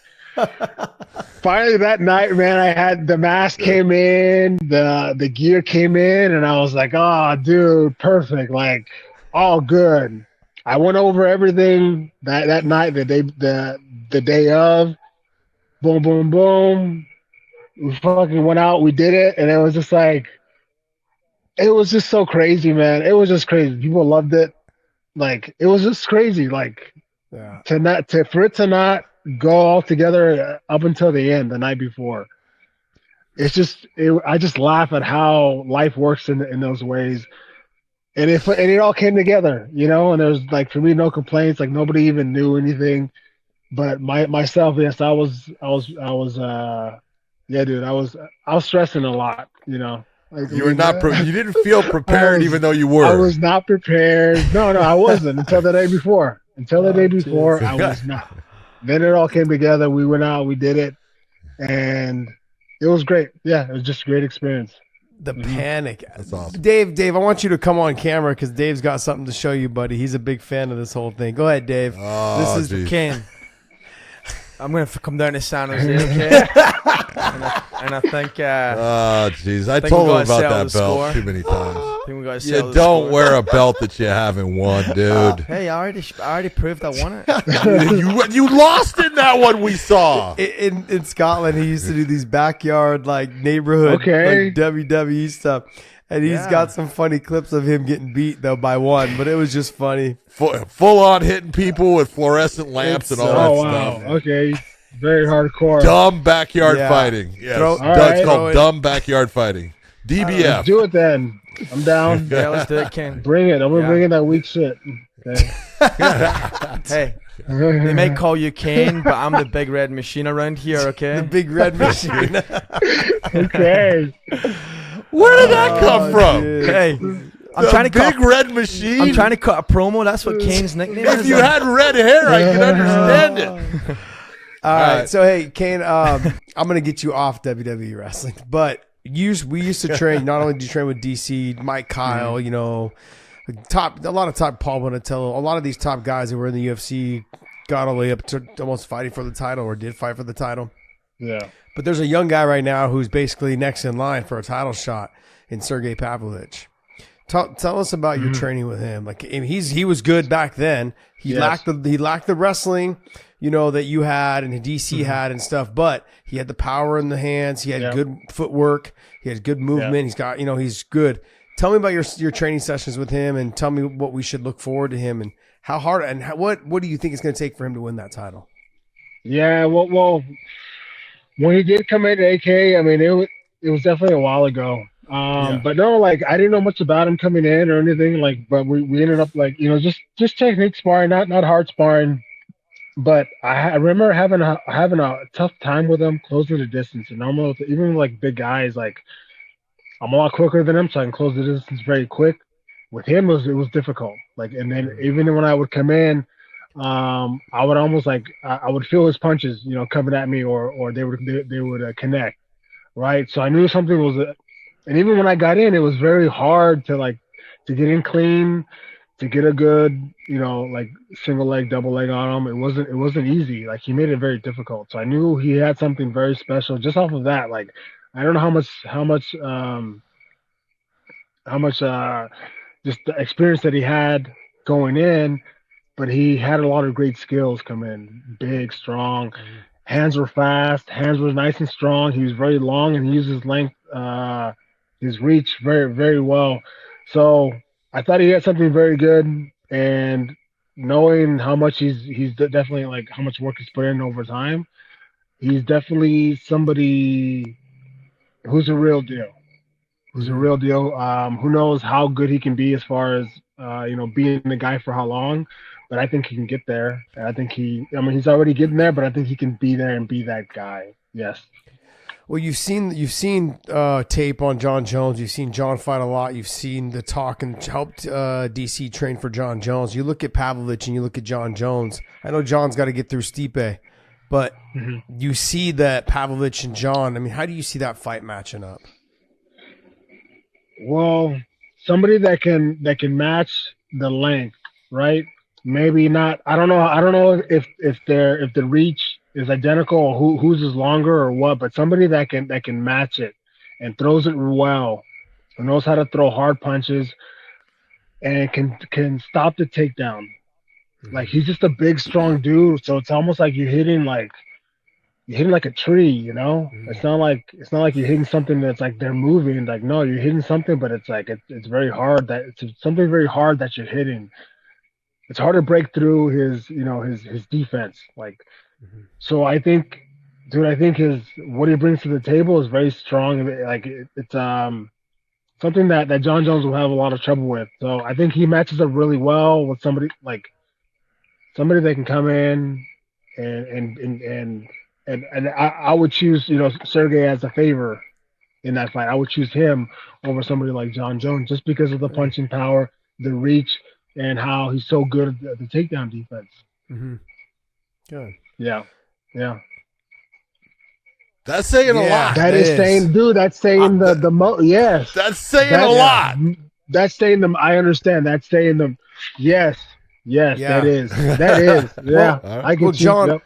Finally that night, man, I had the mask came in, the gear came in, and I was like, oh, dude, perfect. Like, all good. I went over everything that night, the day of. Boom, boom, boom. We fucking went out. We did it. And it was just like, it was just so crazy, man. It was just crazy. People loved it. Like, it was just crazy. Like, for it to not go all together up until the end, the night before. It's just, I just laugh at how life works in those ways. And it all came together, you know. And there's, like, for me, no complaints. Like, nobody even knew anything. But myself, yes, I was stressing a lot, you know. Like, you were not. You didn't feel prepared, even though you were. I was not prepared. No, I wasn't until the day before. I was not. Then it all came together. We went out. We did it, and it was great. Yeah, it was just a great experience. The panic. That's awesome. Dave, I want you to come on camera because Dave's got something to show you, buddy. He's a big fan of this whole thing. Go ahead, Dave. Oh, this is geez. Cain. I'm gonna come down to San Jose, okay? and I think. Oh, jeez! I told him about that belt too many times. I think we got to You don't wear a belt that you haven't won, dude. Hey, I already proved I won it. you lost in that one we saw. In Scotland, he used to do these backyard, like, neighborhood, like, WWE stuff. And he's got some funny clips of him getting beat, though, by one. But it was just funny. Full on hitting people with fluorescent lamps and all that stuff. Okay. Very hardcore. Dumb backyard fighting. Yes. It's called dumb backyard fighting. DBF. Let's do it then. I'm down. Yeah, let's do it, Ken. Bring it. I'm going to bring in that weak shit. Okay. Hey. They may call you Cain, but I'm the big red machine around here, okay? The big red machine. Okay. Where did that come from? Dude. Hey, I'm trying to big red machine. I'm trying to cut a promo. That's what Cain's nickname is. If you had red hair, I could understand it. All right. So, hey, Cain, I'm going to get you off WWE wrestling. But we used to train, not only did you train with DC, Mike Kyle, you know, a lot of top Paul Bonatello, a lot of these top guys that were in the UFC got all the way up to almost fighting for the title or did fight for the title. Yeah. But there's a young guy right now who's basically next in line for a title shot in Sergey Pavlovich. Tell us about your training with him. Like, he was good back then. He lacked the wrestling, you know, that you had and DC had and stuff. But he had the power in the hands. He had good footwork. He had good movement. He's got, you know, he's good. Tell me about your training sessions with him, and tell me what we should look forward to him and how hard and what do you think it's going to take for him to win that title? Yeah. Well, when he did come into AK, I mean, it was definitely a while ago. But no, like, I didn't know much about him coming in or anything, like, but we ended up, like, you know, just technique sparring, not hard sparring. but I remember having a tough time with him closing the distance. And normal, even like big guys, like I'm a lot quicker than him, so I can close the distance very quick. With him, it was difficult. Like, and then even when I would come in, I would almost like I would feel his punches, coming at me, or they would connect, right? So I knew something was, and even when I got in, it was very hard to get in clean, to get a good, like single leg, double leg on him. It wasn't easy. Like he made it very difficult. So I knew he had something very special just off of that. Like I don't know how much just the experience that he had going in, but he had a lot of great skills come in. Big, strong, hands were fast, hands were nice and strong. He was very long and he used his length, his reach very, very well. So I thought he had something very good, and knowing how much he's definitely like how much work he's put in over time, he's definitely somebody who's a real deal. Who knows how good he can be as far as being the guy for how long, but I think he can get there. And I think he's already getting there, but I think he can be there and be that guy. Yes. Well, you've seen tape on John Jones. You've seen John fight a lot. You've seen the talk and helped DC train for John Jones. You look at Pavlovich and you look at John Jones. I know John's got to get through Stipe, but you see that Pavlovich and John. I mean, how do you see that fight matching up? Well, somebody that can match the length, right? Maybe not. I don't know if the reach is identical or whose is longer or what, but somebody that can match it and throws it well, who knows how to throw hard punches and can stop the takedown. Like he's just a big, strong dude, so it's almost like you're hitting like a tree, It's not like you're hitting something that's like they're moving. Like no, you're hitting something, but it's like it's very hard it's something very hard that you're hitting. It's hard to break through his defense. Like, so I think his what he brings to the table is very strong. Like it's something that John Jones will have a lot of trouble with. So I think he matches up really well with somebody that can come in and I would choose, Sergey as a favor in that fight. I would choose him over somebody like John Jones just because of the punching power, the reach, and how he's so good at the takedown defense. Good. Yeah. That's saying a lot. That is saying, dude. That's saying the most. Yes. That's saying a lot. That's saying them. I understand. That's saying them. Yes. Yeah. That is. Yeah. Well, I can. John. Yep.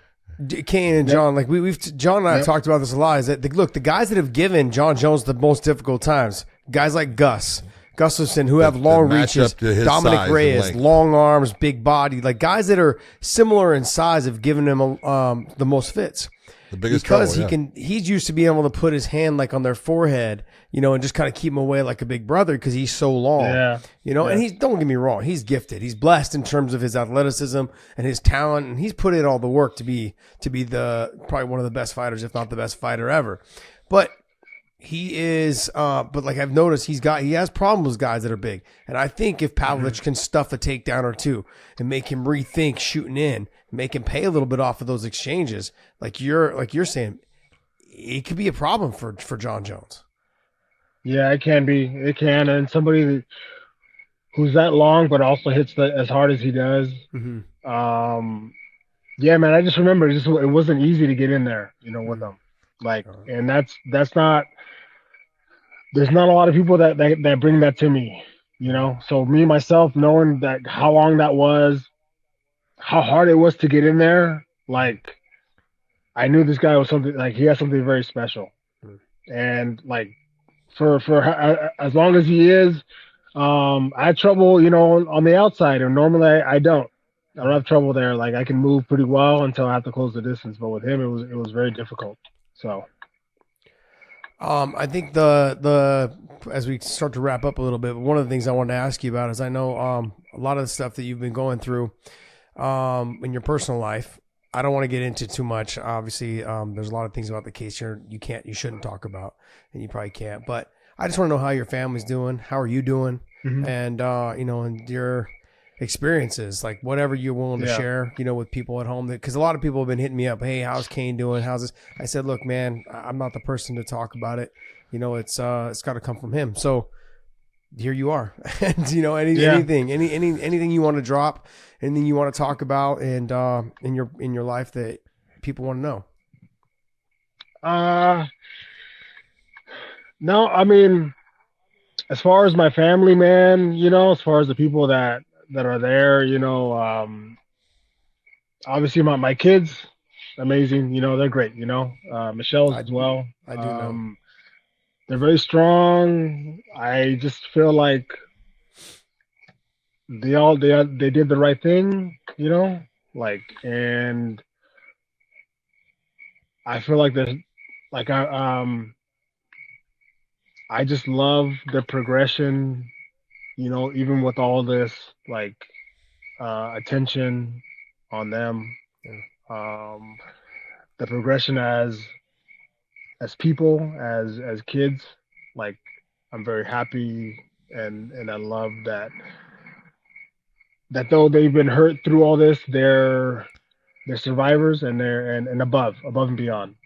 Cain and John, like we've John and I have talked about this a lot. Is that look, the guys that have given John Jones the most difficult times, guys like Gus Gustafson, who have long reaches, Dominic Reyes, long arms, big body, like guys that are similar in size have given him the most fits. The biggest because trouble, he's used to being able to put his hand like on their forehead, and just kind of keep him away like a big brother because he's so long. And he's, don't get me wrong, he's gifted. He's blessed in terms of his athleticism and his talent, and he's put in all the work to be probably one of the best fighters, if not the best fighter ever. But he is, but like I've noticed, he has problems with guys that are big. And I think if Pavlovich can stuff a takedown or two and make him rethink shooting in, make him pay a little bit off of those exchanges, like you're saying, it could be a problem for John Jones. Yeah, it can be. It can. And somebody who's that long but also hits as hard as he does. Yeah, man, I just remember it wasn't easy to get in there, with him. Like, and that's not. There's not a lot of people that bring that to me, So me myself knowing that how long that was, how hard it was to get in there, like I knew this guy was something, like he has something very special, and like for as long as he is, I had trouble, on the outside, and normally I don't have trouble there. Like I can move pretty well until I have to close the distance, but with him it was very difficult. So. I think the as we start to wrap up a little bit, one of the things I wanted to ask you about is I know a lot of the stuff that you've been going through in your personal life. I don't want to get into too much. Obviously, there's a lot of things about the case here you shouldn't talk about, and you probably can't. But I just want to know how your family's doing. How are you doing? And and experiences, like whatever you're willing to share, you know, with people at home. Because a lot of people have been hitting me up, hey, how's Cain doing? How's this? I said, look, man, I'm not the person to talk about it. You know, it's got to come from him. So here you are. And, you know, anything you want to drop, anything you want to talk about, and in your life that people want to know. No, I mean, as far as my family, man, you know, as far as the people that are there, you know, obviously my kids, amazing, you know, they're great, you know, Michelle's as well. I do know. They're very strong. I just feel like they did the right thing, you know, like, and I feel like there's like I just love the progression, you know, even with all this like attention on them, the progression as people, as kids. Like, I'm very happy, and I love that though they've been hurt through all this, they're survivors, and they're and above and beyond,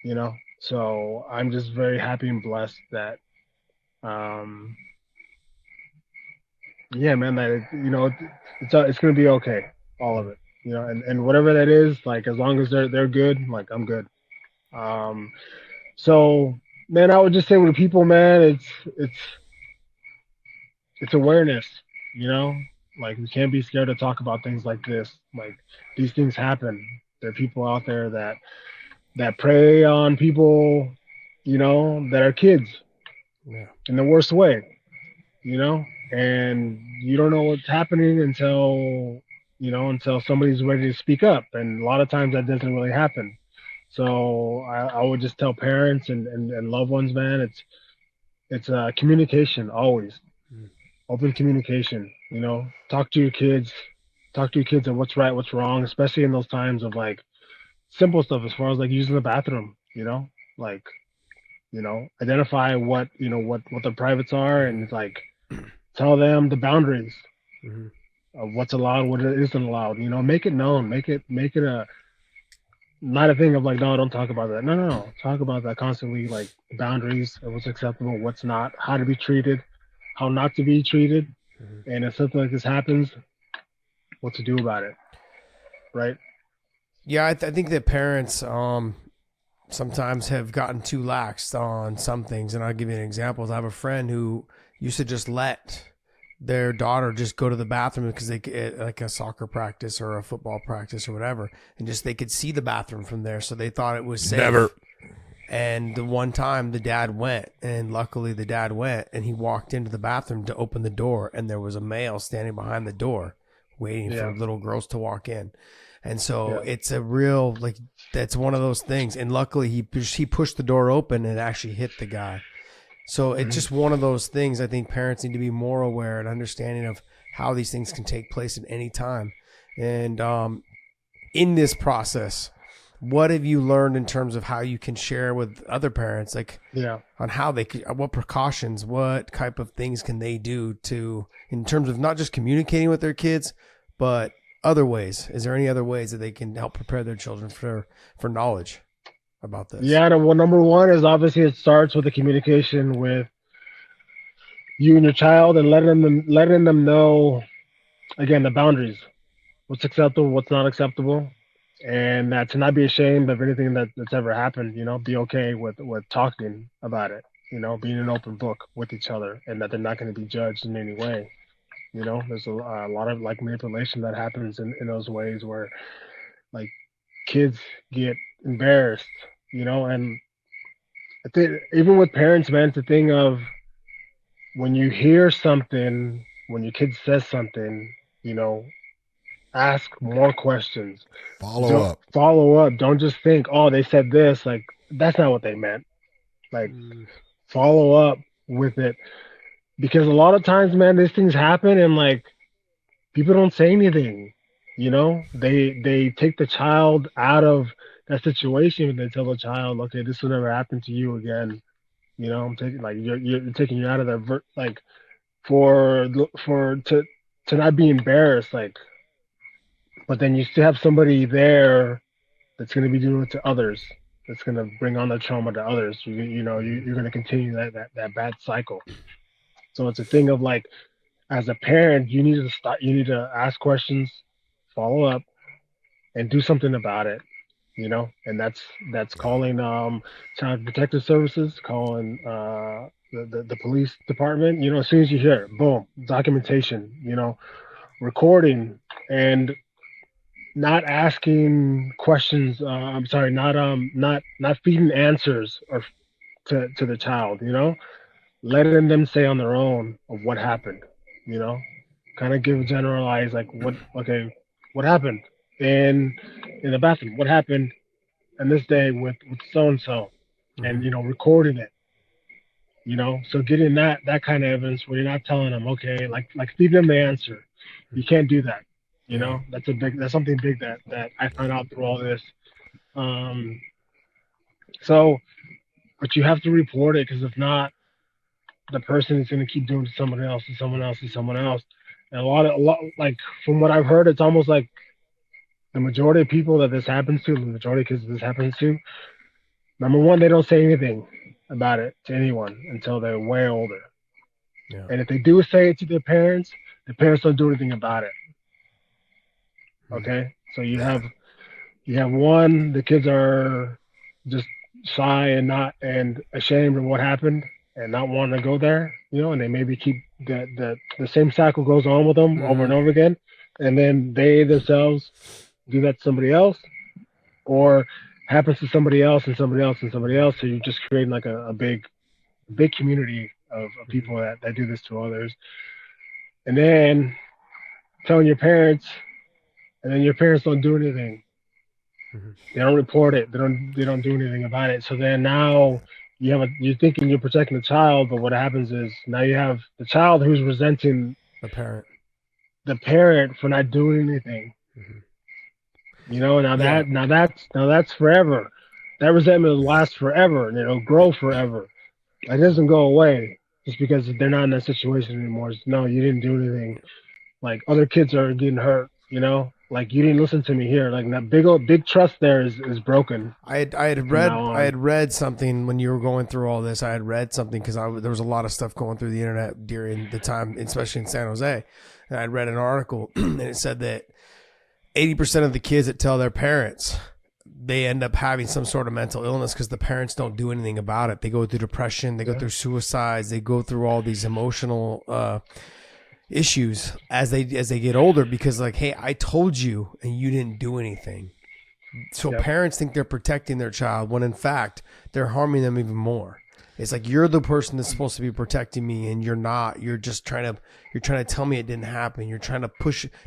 you know. So I'm just very happy and blessed that, yeah, man, that, you know, it's gonna be okay, all of it, you know, and whatever that is, like, as long as they're good, like, I'm good. So, man, I would just say with the people, man, it's awareness, you know, like, we can't be scared to talk about things like this. Like, these things happen. There are people out there that prey on people, you know, that are kids, in the worst way, you know, and you don't know what's happening until somebody's ready to speak up. And a lot of times that doesn't really happen. So I would just tell parents and loved ones, man, it's communication, always. Open communication, you know, talk to your kids of what's right, what's wrong, especially in those times of like simple stuff, as far as like using the bathroom, you know, like, you know, identify what the privates are, and like tell them the boundaries of what's allowed, what isn't allowed, you know, make it known, make it a not a thing of like, no, don't talk about that. No. Talk about that constantly, like boundaries of what's acceptable, what's not, how to be treated, how not to be treated. And if something like this happens, what to do about it. Right? Yeah, I think that parents sometimes have gotten too lax on some things. And I'll give you an example. I have a friend who used to just let their daughter just go to the bathroom because they could, like a soccer practice or a football practice or whatever, and just they could see the bathroom from there, so they thought it was safe. Never. And the one time the dad went, and luckily the dad went, and he walked into the bathroom to open the door, and there was a male standing behind the door waiting for little girls to walk in. And so it's a real, like, that's one of those things. And luckily he pushed the door open and actually hit the guy. So it's just one of those things. I think parents need to be more aware and understanding of how these things can take place at any time. And in this process, what have you learned in terms of how you can share with other parents, like on how they can, what precautions, what type of things can they do to, in terms of not just communicating with their kids, but other ways? Is there any other ways that they can help prepare their children for knowledge about this? Yeah, well, number one is obviously it starts with the communication with you and your child, and letting them know, again, the boundaries, what's acceptable, what's not acceptable, and that to not be ashamed of anything that's ever happened. You know, be okay with talking about it. You know, being an open book with each other, and that they're not going to be judged in any way. You know, there's a lot of like manipulation that happens in those ways where like kids get embarrassed, you know. And I think even with parents, man, it's a thing of when you hear something, when your kid says something, you know, ask more questions. Follow up. Don't just think, oh, they said this. Like, that's not what they meant. Like, follow up with it. Because a lot of times, man, these things happen and like people don't say anything, you know. They take the child out of that situation, and they tell the child, okay, this will never happen to you again. You know, I'm taking, like, you're taking you out of there, like to to not be embarrassed, like, but then you still have somebody there that's going to be doing it to others. That's going to bring on the trauma to others. You're going to continue that bad cycle. So it's a thing of like, as a parent, you need to start. You need to ask questions, follow up, and do something about it. And that's calling child protective services, calling the police department. As soon as you hear it, boom, documentation. Recording, and not asking questions. I'm sorry, not feeding answers or to the child. Letting them say on their own of what happened. Kind of give generalized, like, what happened in the bathroom, what happened on this day with so and so, and recording it. So getting that kind of evidence where you're not telling them, okay, like feed them the answer. You can't do that. That's something big that I found out through all this. So, but you have to report it, because if not, the person is going to keep doing it to someone else and someone else and someone else. And a lot, like, from what I've heard, it's almost like the majority of people that this happens to, the majority of kids this happens to, number one, they don't say anything about it to anyone until they're way older. Yeah. And if they do say it to their parents, the parents don't do anything about it. Okay? So you have one, the kids are just shy and ashamed of what happened and not wanting to go there, and they maybe keep the same cycle goes on with them over and over again. And then they themselves do that to somebody else, or happens to somebody else and somebody else and somebody else. So you're just creating like a big community of people that do this to others. And then telling your parents, and then your parents don't do anything. They don't report it. They don't do anything about it. So then now you're thinking you're protecting the child, but what happens is now you have the child who's resenting the parent for not doing anything. Now that's forever. That resentment will last forever, and it'll grow forever. It doesn't go away just because they're not in that situation anymore. It's, no, you didn't do anything. Like, other kids are getting hurt. Like, you didn't listen to me here. Like, that big trust there is broken. I had read something when you were going through all this. I had read something because there was a lot of stuff going through the internet during the time, especially in San Jose. And I read an article and it said that 80% of the kids that tell their parents, they end up having some sort of mental illness because the parents don't do anything about it. They go through depression, they go through suicides, they go through all these emotional issues as they get older, because, like, hey, I told you and you didn't do anything. So parents think they're protecting their child when in fact they're harming them even more. It's like, you're the person that's supposed to be protecting me and you're not. You're trying to tell me it didn't happen. You're trying to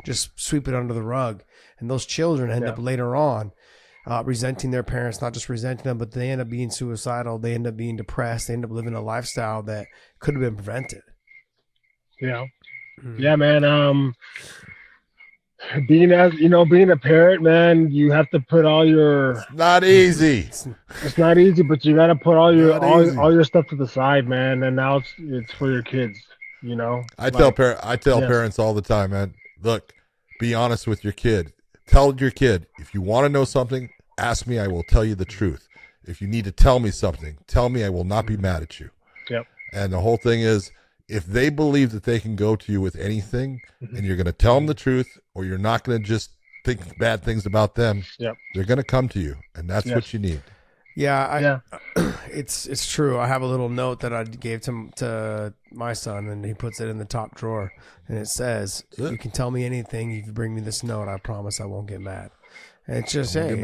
just sweep it under the rug. And those children end up later on resenting their parents, not just resenting them, but they end up being suicidal. They end up being depressed. They end up living a lifestyle that could have been prevented. Yeah. Yeah, man. Being a parent, man, you have to put all your. It's not easy. It's not easy, but you got to put all your stuff to the side, man. And now it's for your kids. I tell parents all the time, man. Look, be honest with your kid. Tell your kid, if you want to know something, ask me. I will tell you the truth. If you need to tell me something, tell me. I will not be mad at you. Yep. And the whole thing is, if they believe that they can go to you with anything, and you're going to tell them the truth, or you're not going to just think bad things about them, they're going to come to you, and that's what you need. Yeah, it's true. I have a little note that I gave to my son, and he puts it in the top drawer, and it says, "You can tell me anything if you bring me this note. I promise I won't get mad." And it's just, hey,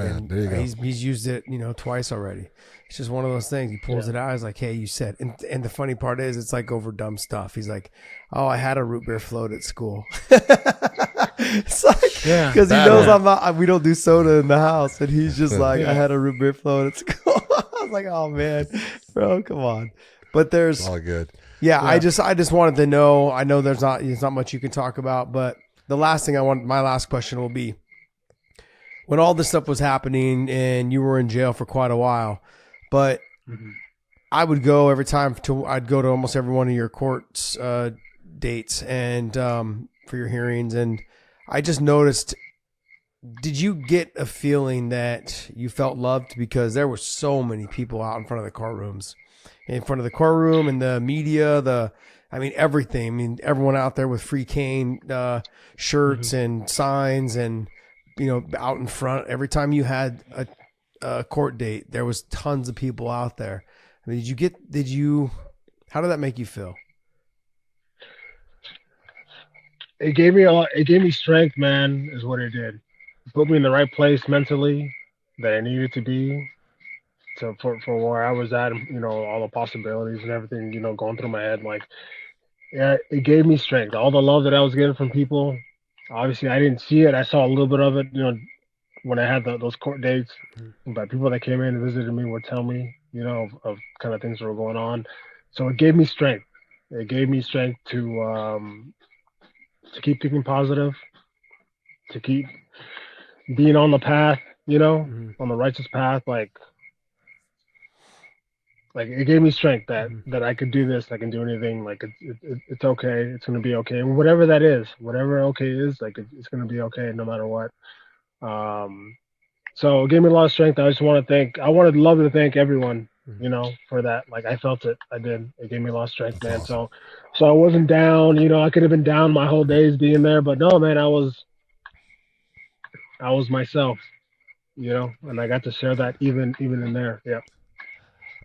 he's used it, twice already. It's just one of those things. He pulls it out. He's like, hey, you said. And the funny part is, it's like over dumb stuff. He's like, oh, I had a root beer float at school. It's like, because he knows we don't do soda in the house. And he's just like, I had a root beer float at school. I was like, oh, man, bro, come on. But there's. It's all good. Yeah, I just wanted to know. I know there's not much you can talk about. But the last thing my last question will be, when all this stuff was happening and you were in jail for quite a while, but I would go every time I'd go to almost every one of your court dates, and for your hearings, and I just noticed. Did you get a feeling that you felt loved because there were so many people out in front of the courtrooms, and the media, everything. I mean, everyone out there with Free Cain shirts and signs, and out in front. Every time you had a court date, there was tons of people out there. I mean, how did that make you feel? It gave me it gave me strength, man, is what it did. It put me in the right place mentally that I needed to be for where I was at, all the possibilities and everything, going through my head. Like, yeah, it gave me strength. All the love that I was getting from people, obviously I didn't see it. I saw a little bit of it, when I had those court dates, but people that came in and visited me would tell me, of kind of things that were going on. So it gave me strength. It gave me strength to keep thinking positive, to keep being on the path, on the righteous path. Like it gave me strength that I could do this. I can do anything. Like it's okay. It's going to be okay. And whatever that is, whatever okay is, like it's going to be okay no matter what. So it gave me a lot of strength. I would love to thank everyone, for that. Like I felt it. I did. It gave me a lot of strength, man. Awesome. So I wasn't down, I could have been down my whole days being there, but no, man, I was myself, and I got to share that even in there. Yeah.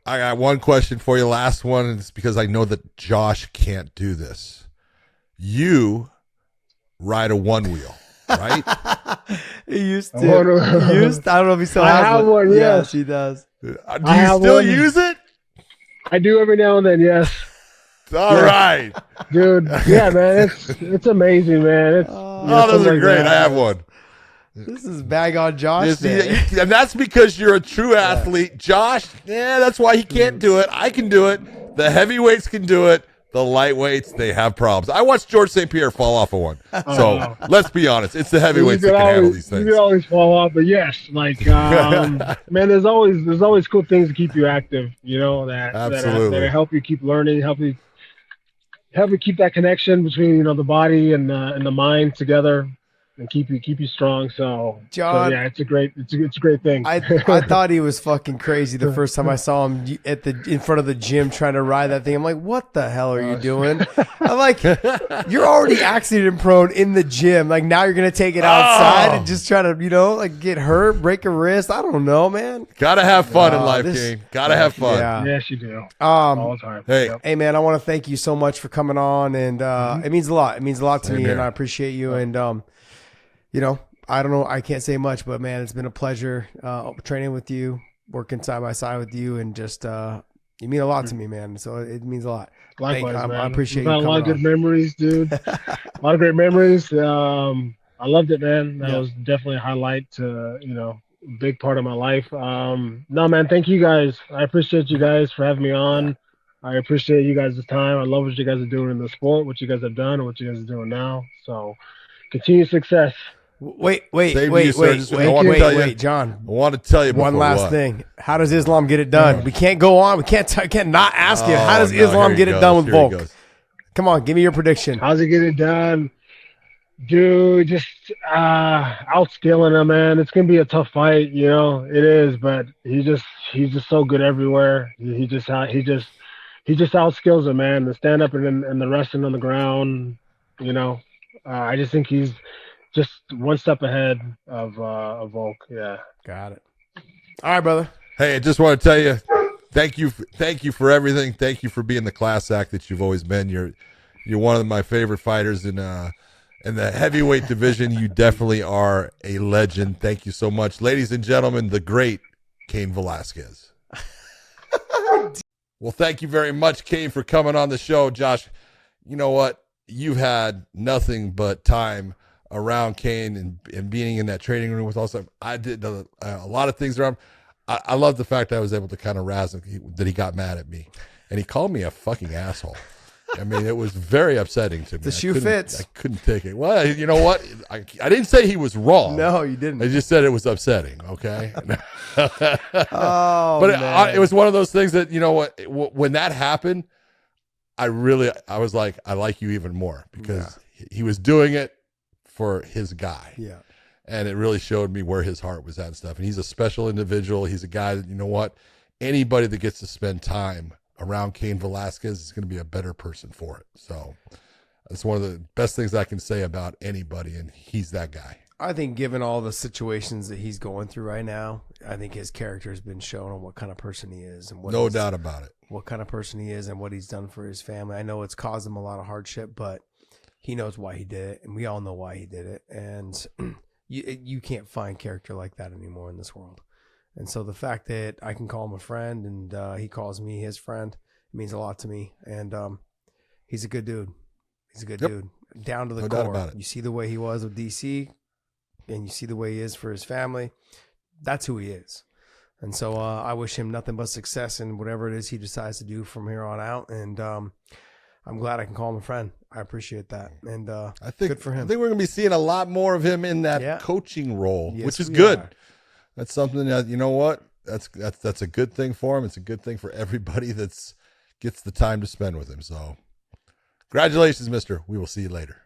I got one question for you. Last one. And it's because I know that Josh can't do this. You ride a one wheel, right? He used to. I don't know if he still has I have one. Yes, he does. Do you still use it? I do every now and then. Yes. All right, dude. Yeah, man. It's amazing, man. Those are great. I have one. This is bag on Josh. And that's because you're a true athlete. Josh, that's why he can't do it. I can do it. The heavyweights can do it. The lightweights, they have problems. I watched George St. Pierre fall off of one. So let's be honest. It's the heavyweights that can handle these things. You can always fall off, but yes, like, man, there's always cool things to keep you active, that help you keep learning, help you keep that connection between, the body and the mind together. And keep you strong. So, John, it's a great thing. I thought he was fucking crazy the first time I saw him in front of the gym trying to ride that thing. I'm like, what the hell are you doing? I'm like, you're already accident prone in the gym. Like now you're gonna take it outside and just try to, get hurt, break a wrist. I don't know, man. Gotta have fun in life, Cain. Gotta have fun. Yeah. Yes, you do. All the time. Hey, man, I want to thank you so much for coming on, and it means a lot. It means a lot to me, and I appreciate you. And I don't know. I can't say much, but man, it's been a pleasure training with you, working side by side with you, and just you mean a lot to me, man. So it means a lot. Likewise, man. I appreciate you. A lot of good memories, dude. A lot of great memories. I loved it, man. That was definitely a highlight to big part of my life. No, man, thank you guys. I appreciate you guys for having me on. I appreciate you guys' time. I love what you guys are doing in the sport, what you guys have done, and what you guys are doing now. So continued success. Wait, John. I want to tell you one last thing. How does Islam get it done? We can't go on. We can't not ask you. How does Islam get it done with Volk? Come on, give me your prediction. How's he get it done? Dude, just outskilling him, man. It's gonna be a tough fight, it is, but he's just so good everywhere. He just outskills him, man. The stand up and the wrestling on the ground, I just think he's just one step ahead of Volk. Yeah. Got it. All right, brother. Hey, I just want to tell you, thank you for everything. Thank you for being the class act that you've always been. You're one of my favorite fighters in the heavyweight division. You definitely are a legend. Thank you so much. Ladies and gentlemen, the great Cain Velasquez. Well, thank you very much, Cain, for coming on the show. Josh, you know what? You've had nothing but time around Cain and being in that training room with also. I did a lot of things around. I love the fact that I was able to kind of razz him, that he got mad at me. And he called me a fucking asshole. I mean, it was very upsetting to me. The shoe fits. I couldn't take it. Well, you know what? I didn't say he was wrong. No, you didn't. I just said it was upsetting, okay? Oh, but it was one of those things that, you know what, when that happened, I was like, I like you even more because he was doing it for his guy. Yeah. And it really showed me where his heart was at and stuff. And he's a special individual. He's a guy that, you know what? Anybody that gets to spend time around Cain Velasquez is going to be a better person for it. So that's one of the best things I can say about anybody, and he's that guy. I think given all the situations that he's going through right now, I think his character has been shown on what kind of person he is. And No doubt about it. What kind of person he is and what he's done for his family. I know it's caused him a lot of hardship, but he knows why he did it, and we all know why he did it. And you can't find character like that anymore in this world. And so the fact that I can call him a friend and he calls me his friend, it means a lot to me. And he's a good dude. He's a good dude. Down to the core. Doubt about it. You see the way he was with DC, and you see the way he is for his family. That's who he is. And so I wish him nothing but success in whatever it is he decides to do from here on out. And I'm glad I can call him a friend. I appreciate that. And I think, good for him. I think we're going to be seeing a lot more of him in that Yeah. coaching role, Yes, which is we good. are. That's something that, you know what? That's a good thing for him. It's a good thing for everybody that's gets the time to spend with him. So congratulations, mister. We will see you later.